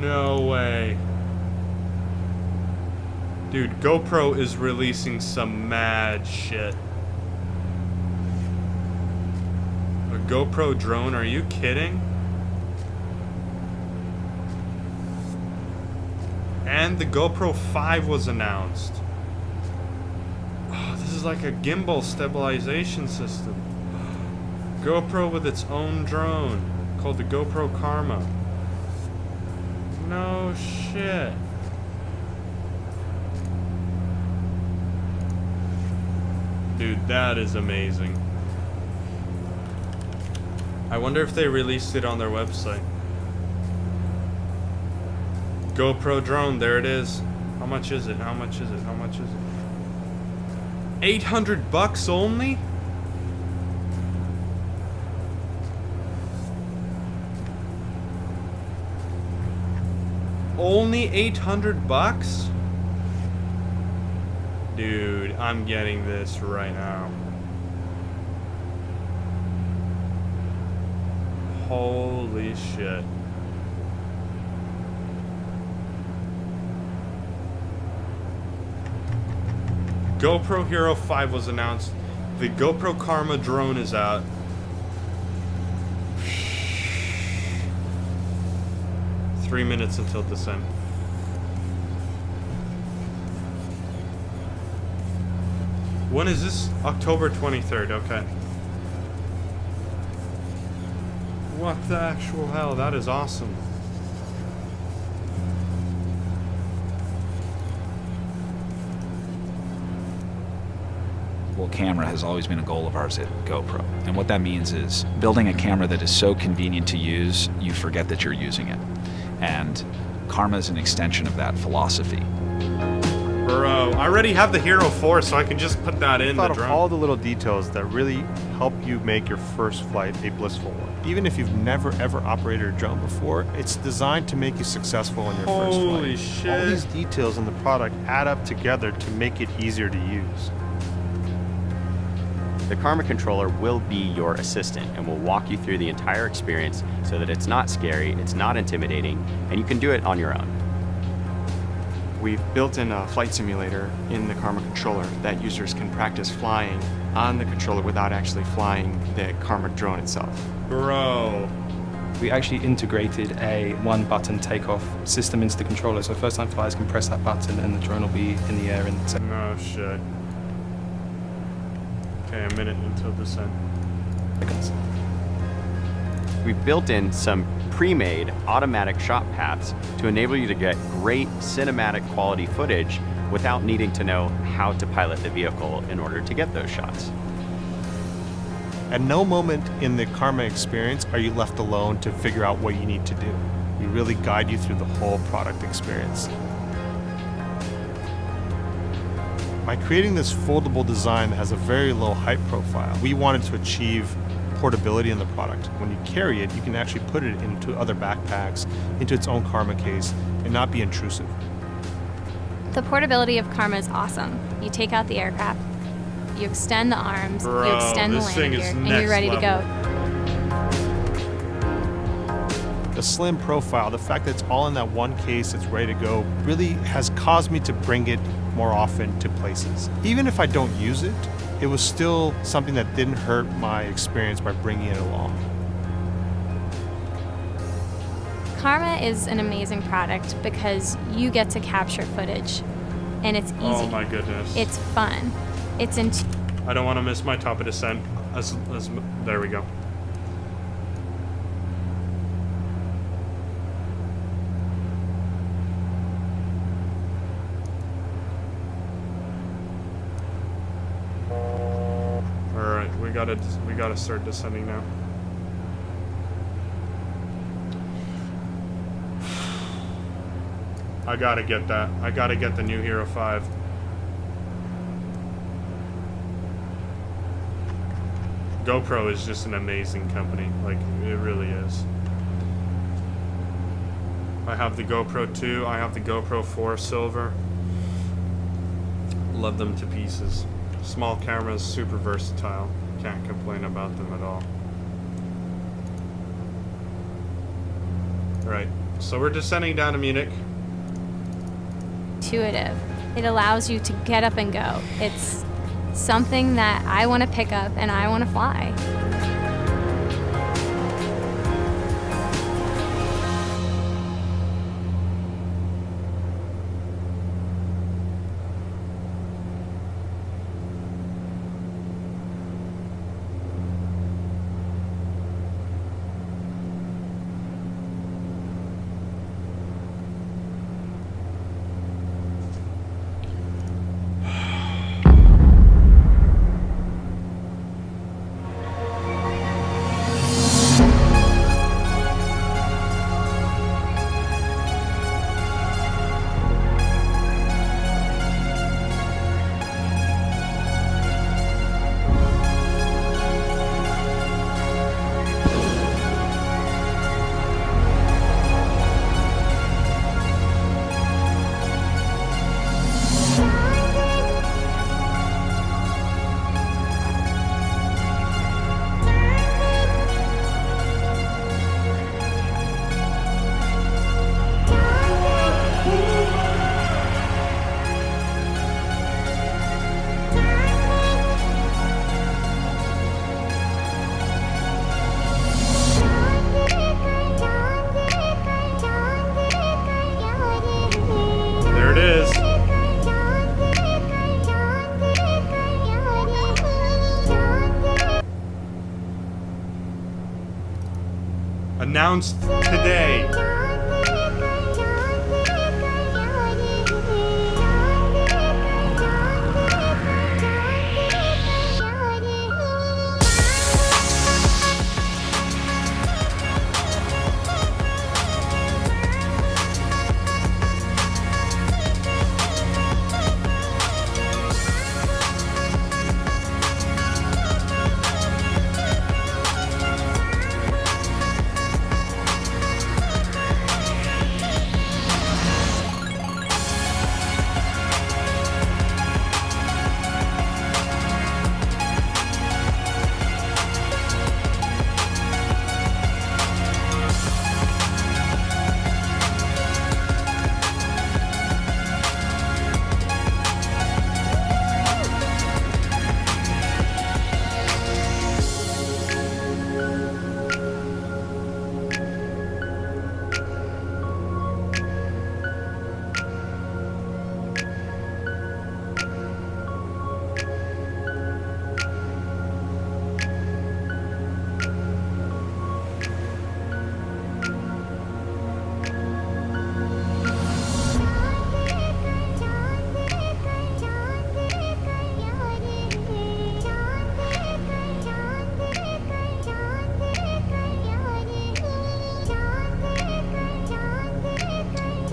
No way. Dude, GoPro is releasing some mad shit. A GoPro drone, are you kidding? And the GoPro 5 was announced. Oh, this is like a gimbal stabilization system. GoPro with its own drone called the GoPro Karma. No shit. Dude, that is amazing. I wonder if they released it on their website. GoPro drone, there it is. How much is it? How much is it? How much is it? $800 only? Only $800? Dude, I'm getting this right now. Holy shit. GoPro Hero 5 was announced. The GoPro Karma drone is out. Three minutes until descent. When is this? October 23rd, okay. What the actual hell? That is awesome. Camera has always been a goal of ours at GoPro. And what that means is building a camera that is so convenient to use, you forget that you're using it. And Karma is an extension of that philosophy. Bro, I already have the Hero 4, so I can just put that in the drone. Thought of all the little details that really help you make your first flight a blissful one. Even if you've never ever operated a drone before, it's designed to make you successful in your first flight. Holy shit. All these details in the product add up together to make it easier to use. The Karma controller will be your assistant and will walk you through the entire experience so that it's not scary, it's not intimidating, and you can do it on your own. We've built in a flight simulator in the Karma controller that users can practice flying on the controller without actually flying the Karma drone itself. Bro. We actually integrated a one-button takeoff system into the controller, so first-time flyers can press that button and the drone will be in the air in seconds. No shit. Okay, a minute until descent. We've built in some pre-made automatic shot paths to enable you to get great cinematic quality footage without needing to know how to pilot the vehicle in order to get those shots. At no moment in the Karma experience are you left alone to figure out what you need to do. We really guide you through the whole product experience. By creating this foldable design that has a very low height profile, we wanted to achieve portability in the product. When you carry it, you can actually put it into other backpacks, into its own Karma case, and not be intrusive. The portability of Karma is awesome. You take out the aircraft, you extend the arms, Bro, you extend the landing gear, and you're ready to go. The slim profile, the fact that it's all in that one case, it's ready to go, really has caused me to bring it more often to places. Even if I don't use it, it was still something that didn't hurt my experience by bringing it along. Karma is an amazing product because you get to capture footage, and it's easy. Oh my goodness. It's fun. It's I don't want to miss my top of descent. There we go. We gotta start descending now. I gotta get that. I gotta get the new Hero 5. GoPro is just an amazing company. Like, it really is. I have the GoPro 2. I have the GoPro 4 Silver. Love them to pieces. Small cameras, super versatile. Can't complain about them at all. Right, so we're descending down to Munich. intuitive. It allows you to get up and go. It's something that I want to pick up and I want to fly. announced today.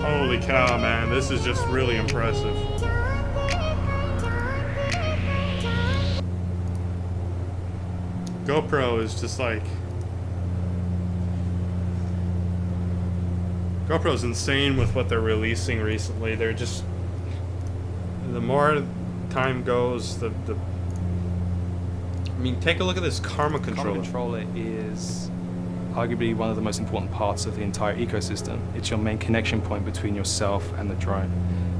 Holy cow, man, this is just really impressive. GoPro is just like... GoPro's insane with what they're releasing recently. They're just... The more time goes, the... I mean, take a look at this Karma controller. Karma controller is arguably one of the most important parts of the entire ecosystem. It's your main connection point between yourself and the drone.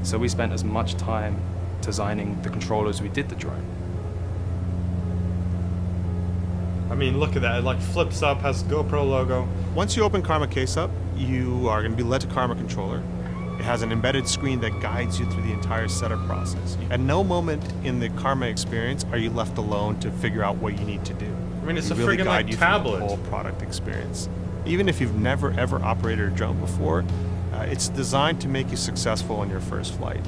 So we spent as much time designing the controller as we did the drone. I mean, look at that. It like flips up, has the GoPro logo. Once you open Karma Case up, you are going to be led to Karma Controller. It has an embedded screen that guides you through the entire setup process. At no moment in the Karma experience are you left alone to figure out what you need to do. I mean, it's We a really friggin' guide like you through tablet. the whole product experience. Even if you've never ever operated a drone before, it's designed to make you successful on your first flight.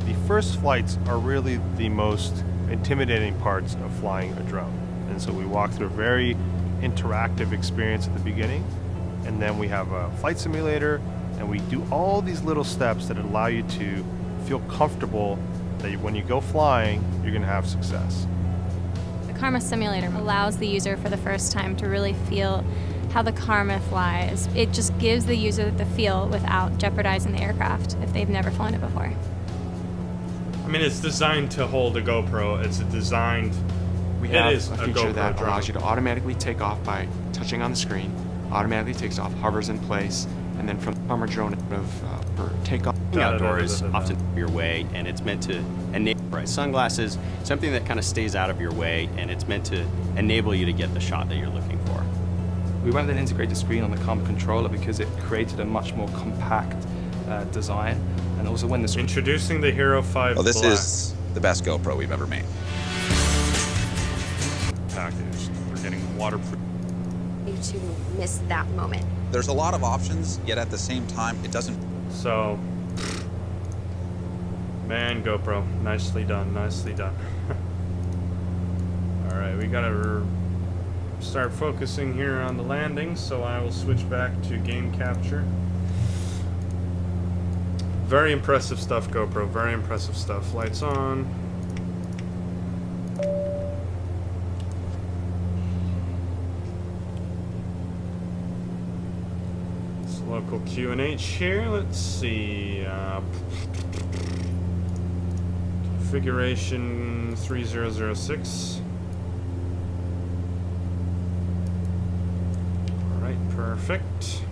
The first flights are really the most intimidating parts of flying a drone. And so we walk through a very interactive experience at the beginning, and then we have a flight simulator, and we do all these little steps that allow you to feel comfortable that when you go flying, you're going to have success. The Karma simulator allows the user for the first time to really feel how the Karma flies. It just gives the user the feel without jeopardizing the aircraft if they've never flown it before. I mean, it's designed to hold a GoPro. It's designed... We It have is a a feature GoPro that drone. allows you to automatically take off by touching on the screen, automatically takes off, hovers in place, and then from the Karma drone for takeoff. Outdoors, Da-da-da-da-da-da. often your way, and it's meant to enable bright sunglasses, something that kind of stays out of your way, and it's meant to enable you to get the shot that you're looking for. We went with an integrated screen on the Karma controller because it created a much more compact design, and also when the screen... Introducing the Hero 5 Well, this Black. is the best GoPro we've ever made. Packaged. We're getting waterproof. To miss that moment. There's a lot of options, yet at the same time, it doesn't. So, man, GoPro, nicely done, nicely done. All right, we gotta start focusing here on the landing, so I will switch back to game capture. Very impressive stuff, GoPro, very impressive stuff. Lights on. Local QNH here. Let's see. Configuration 3006. All right, perfect.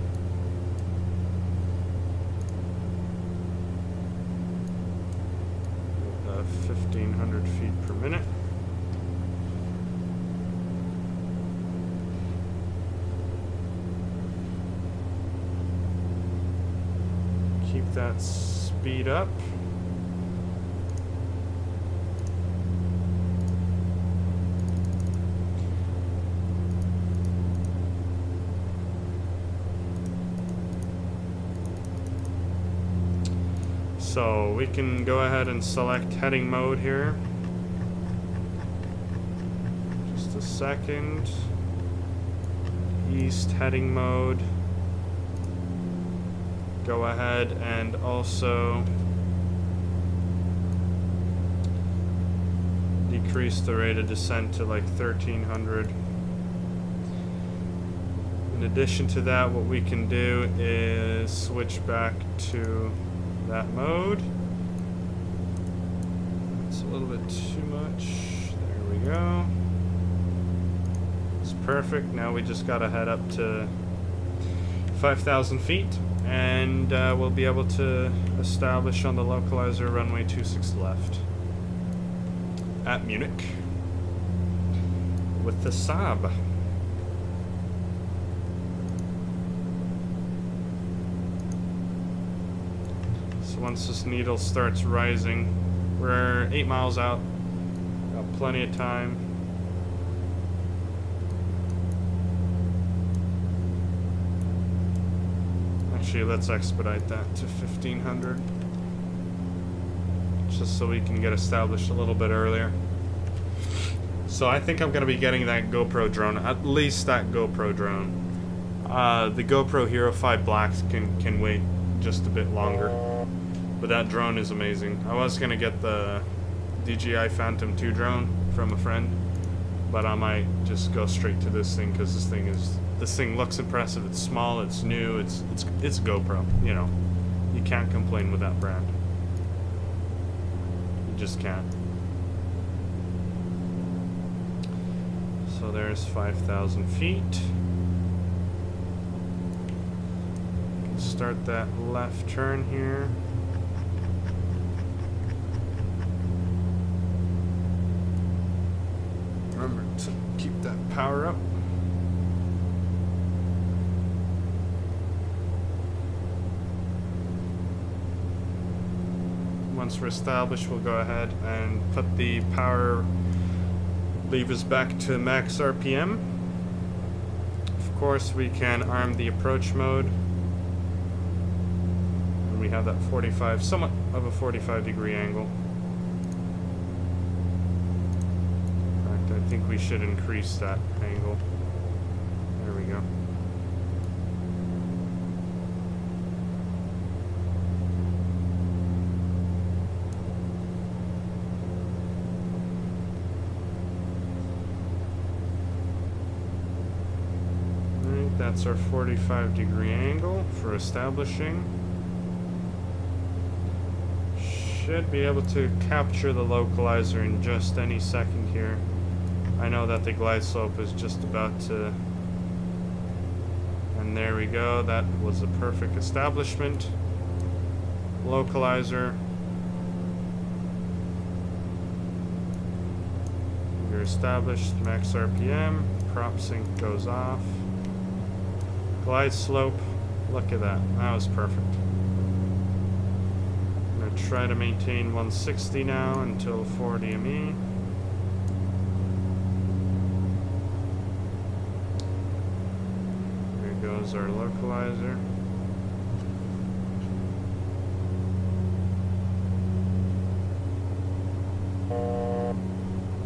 With 1,500 feet per minute. Keep that speed up. So we can go ahead and select heading mode here. Just a second. East heading mode. Go ahead and also decrease the rate of descent to like 1300. In addition to that, what we can do is switch back to that mode. It's a little bit too much. There we go. It's perfect. Now we just gotta head up to 5,000 feet and we'll be able to establish on the localizer runway 26 left at Munich with the Saab. So once this needle starts rising, we're 8 miles out, got plenty of time. Actually, let's expedite that to 1500. Just so we can get established a little bit earlier. So I think I'm going to be getting that GoPro drone, at least that GoPro drone. The GoPro Hero 5 Blacks can wait just a bit longer. But that drone is amazing. I was going to get the DJI Phantom 2 drone from a friend, but I might just go straight to this thing because this thing looks impressive. It's small, it's new, it's GoPro, you know. You can't complain with that brand. You just can't. So there's 5,000 feet. Start that left turn here. Remember to keep that power up. Once we're established, we'll go ahead and put the power levers back to max RPM. Of course, we can arm the approach mode. And we have that 45, somewhat of a 45-degree angle. In fact, I think we should increase that angle. There we go. That's our 45-degree angle for establishing. Should be able to capture the localizer in just any second here. I know that the glide slope is just about to... And there we go. That was a perfect establishment. Localizer. You're established. Max RPM. Prop sync goes off. Glide slope, look at that, that was perfect. I'm going to try to maintain 160 now until 40 ME. There goes our localizer.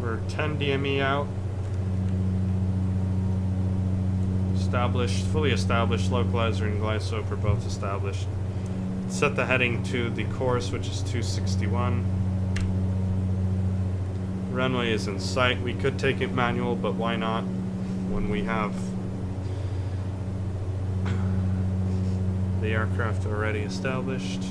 We're 10 DME out. Established, fully established, localizer and glide slope are both established. Set the heading to the course, which is 261. Runway is in sight. We could take it manual, but why not when we have the aircraft already established.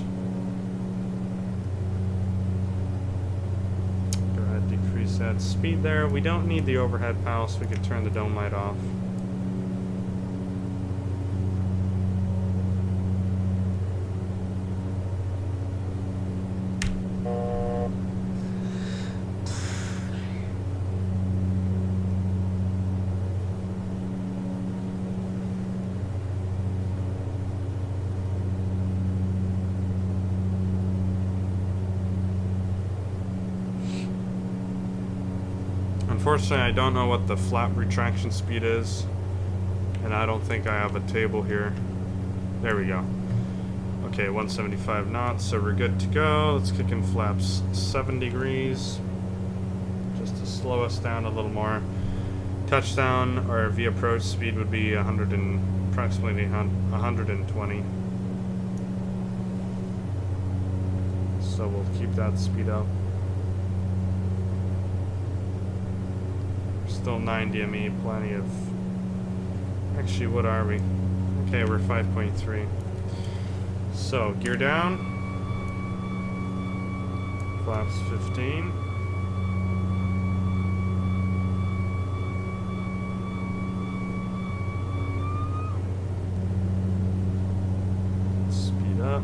Go ahead, decrease that speed there. We don't need the overhead PAL, so we could turn the dome light off. Unfortunately, I don't know what the flap retraction speed is, and I don't think I have a table here. There we go. Okay, 175 knots, so we're good to go. Let's kick in flaps 7 degrees, just to slow us down a little more. Touchdown, or via approach speed would be approximately 120. So we'll keep that speed up. Still 9 DME, plenty of... Actually, what are we? Okay, we're 5.3. So, gear down. Flaps 15. Speed up.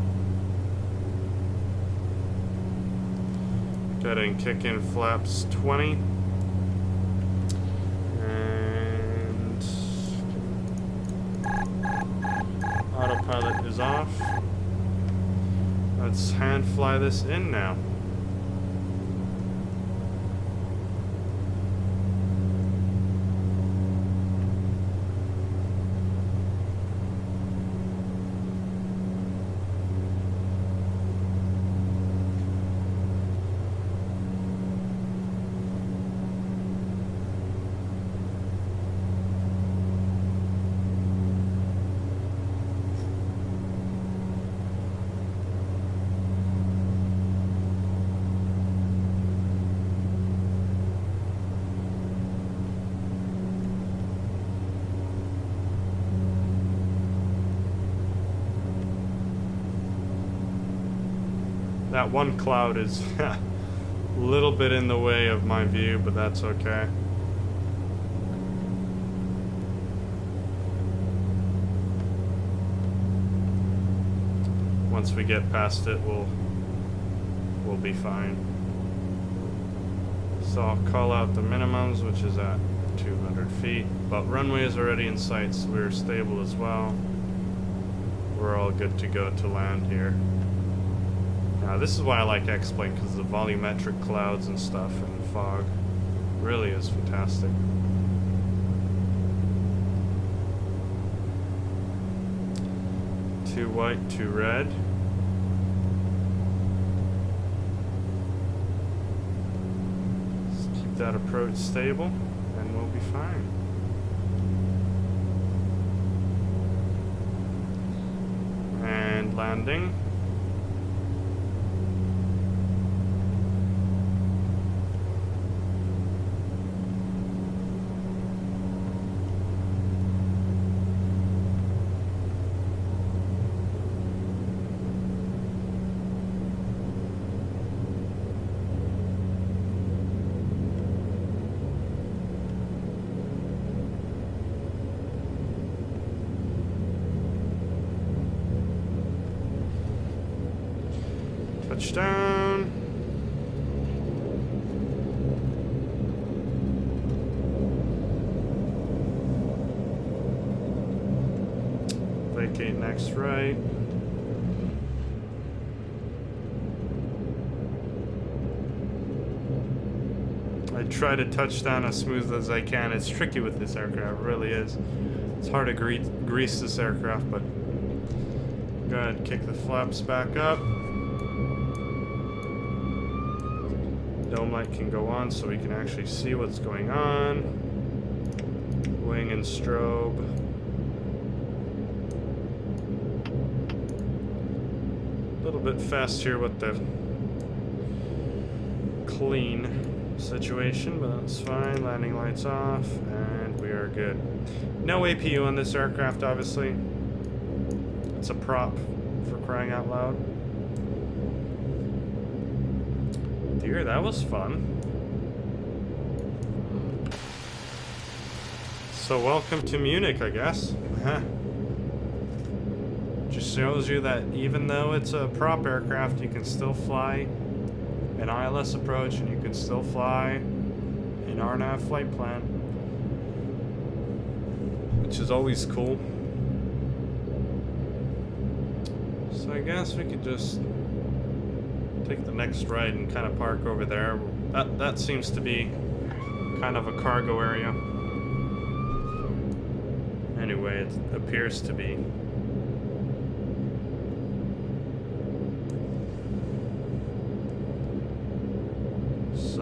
Go ahead and kick in flaps 20. And autopilot is off. Let's hand fly this in now. That one cloud is a little bit in the way of my view, but that's okay. Once we get past it, we'll be fine. So I'll call out the minimums, which is at 200 feet, but runway is already in sight, so we're stable as well. We're all good to go to land here. Now this is why I like X-Plane, because the volumetric clouds and stuff and fog really is fantastic. Two white, two red. Just keep that approach stable and we'll be fine. And landing. Touchdown. Vacate next right. I try to touch down as smooth as I can. It's tricky with this aircraft, it really is. It's hard to grease this aircraft, but go ahead and kick the flaps back up. Dome light can go on so we can actually see what's going on. Wing and strobe. A little bit fast here with the clean situation, but that's fine. Landing lights off, and we are good. No APU on this aircraft, obviously. It's a prop, for crying out loud. Dear, that was fun. So welcome to Munich, I guess. Just shows you that even though it's a prop aircraft, you can still fly an ILS approach, and you can still fly an RNAV flight plan, which is always cool. So I guess we could just take the next right and kind of park over there. That seems to be kind of a cargo area. Anyway, it appears to be.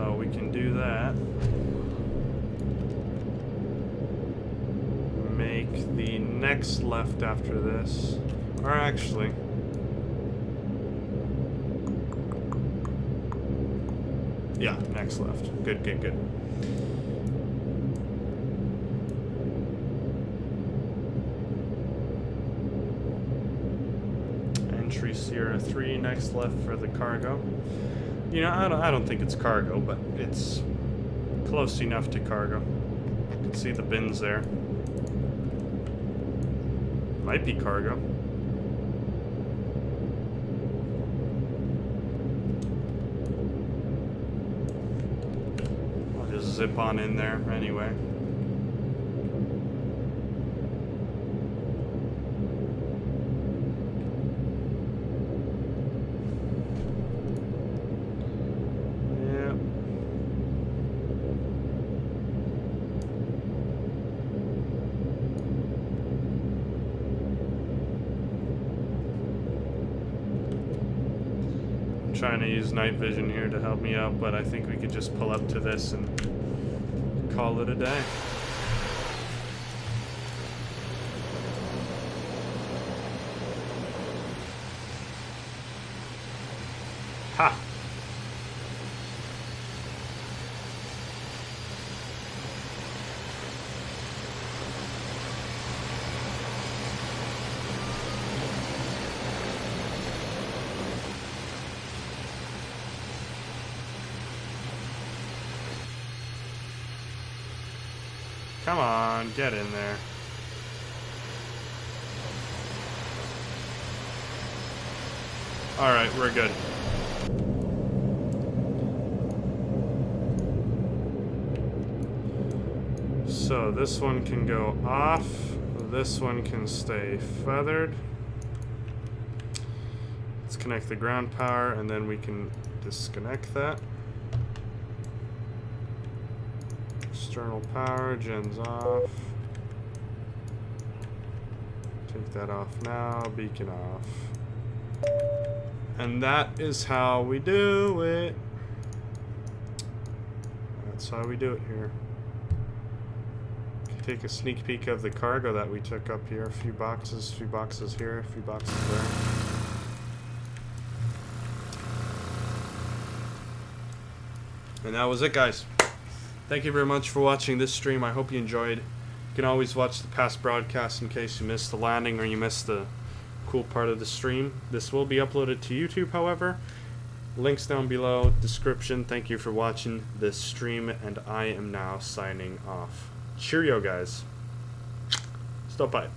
So we can do that. Make the next left after this. Or actually, yeah, next left. Good, good, good. Entry Sierra 3, next left for the cargo. You know, I don't think it's cargo, but it's close enough to cargo. You can see the bins there. Might be cargo. I'll just zip on in there anyway. Trying to use night vision here to help me out, but I think we could just pull up to this and call it a day. Ha! Come on, get in there. Alright, we're good. So this one can go off. This one can stay feathered. Let's connect the ground power and then we can disconnect that. External power, gen's off. Take that off now, beacon off. And that is how we do it. That's how we do it here. Take a sneak peek of the cargo that we took up here. A few boxes here, a few boxes there. And that was it, guys. Thank you very much for watching this stream. I hope you enjoyed. You can always watch the past broadcasts in case you missed the landing or you missed the cool part of the stream. This will be uploaded to YouTube, however. Links down below, description. Thank you for watching this stream, and I am now signing off. Cheerio, guys. Stop by.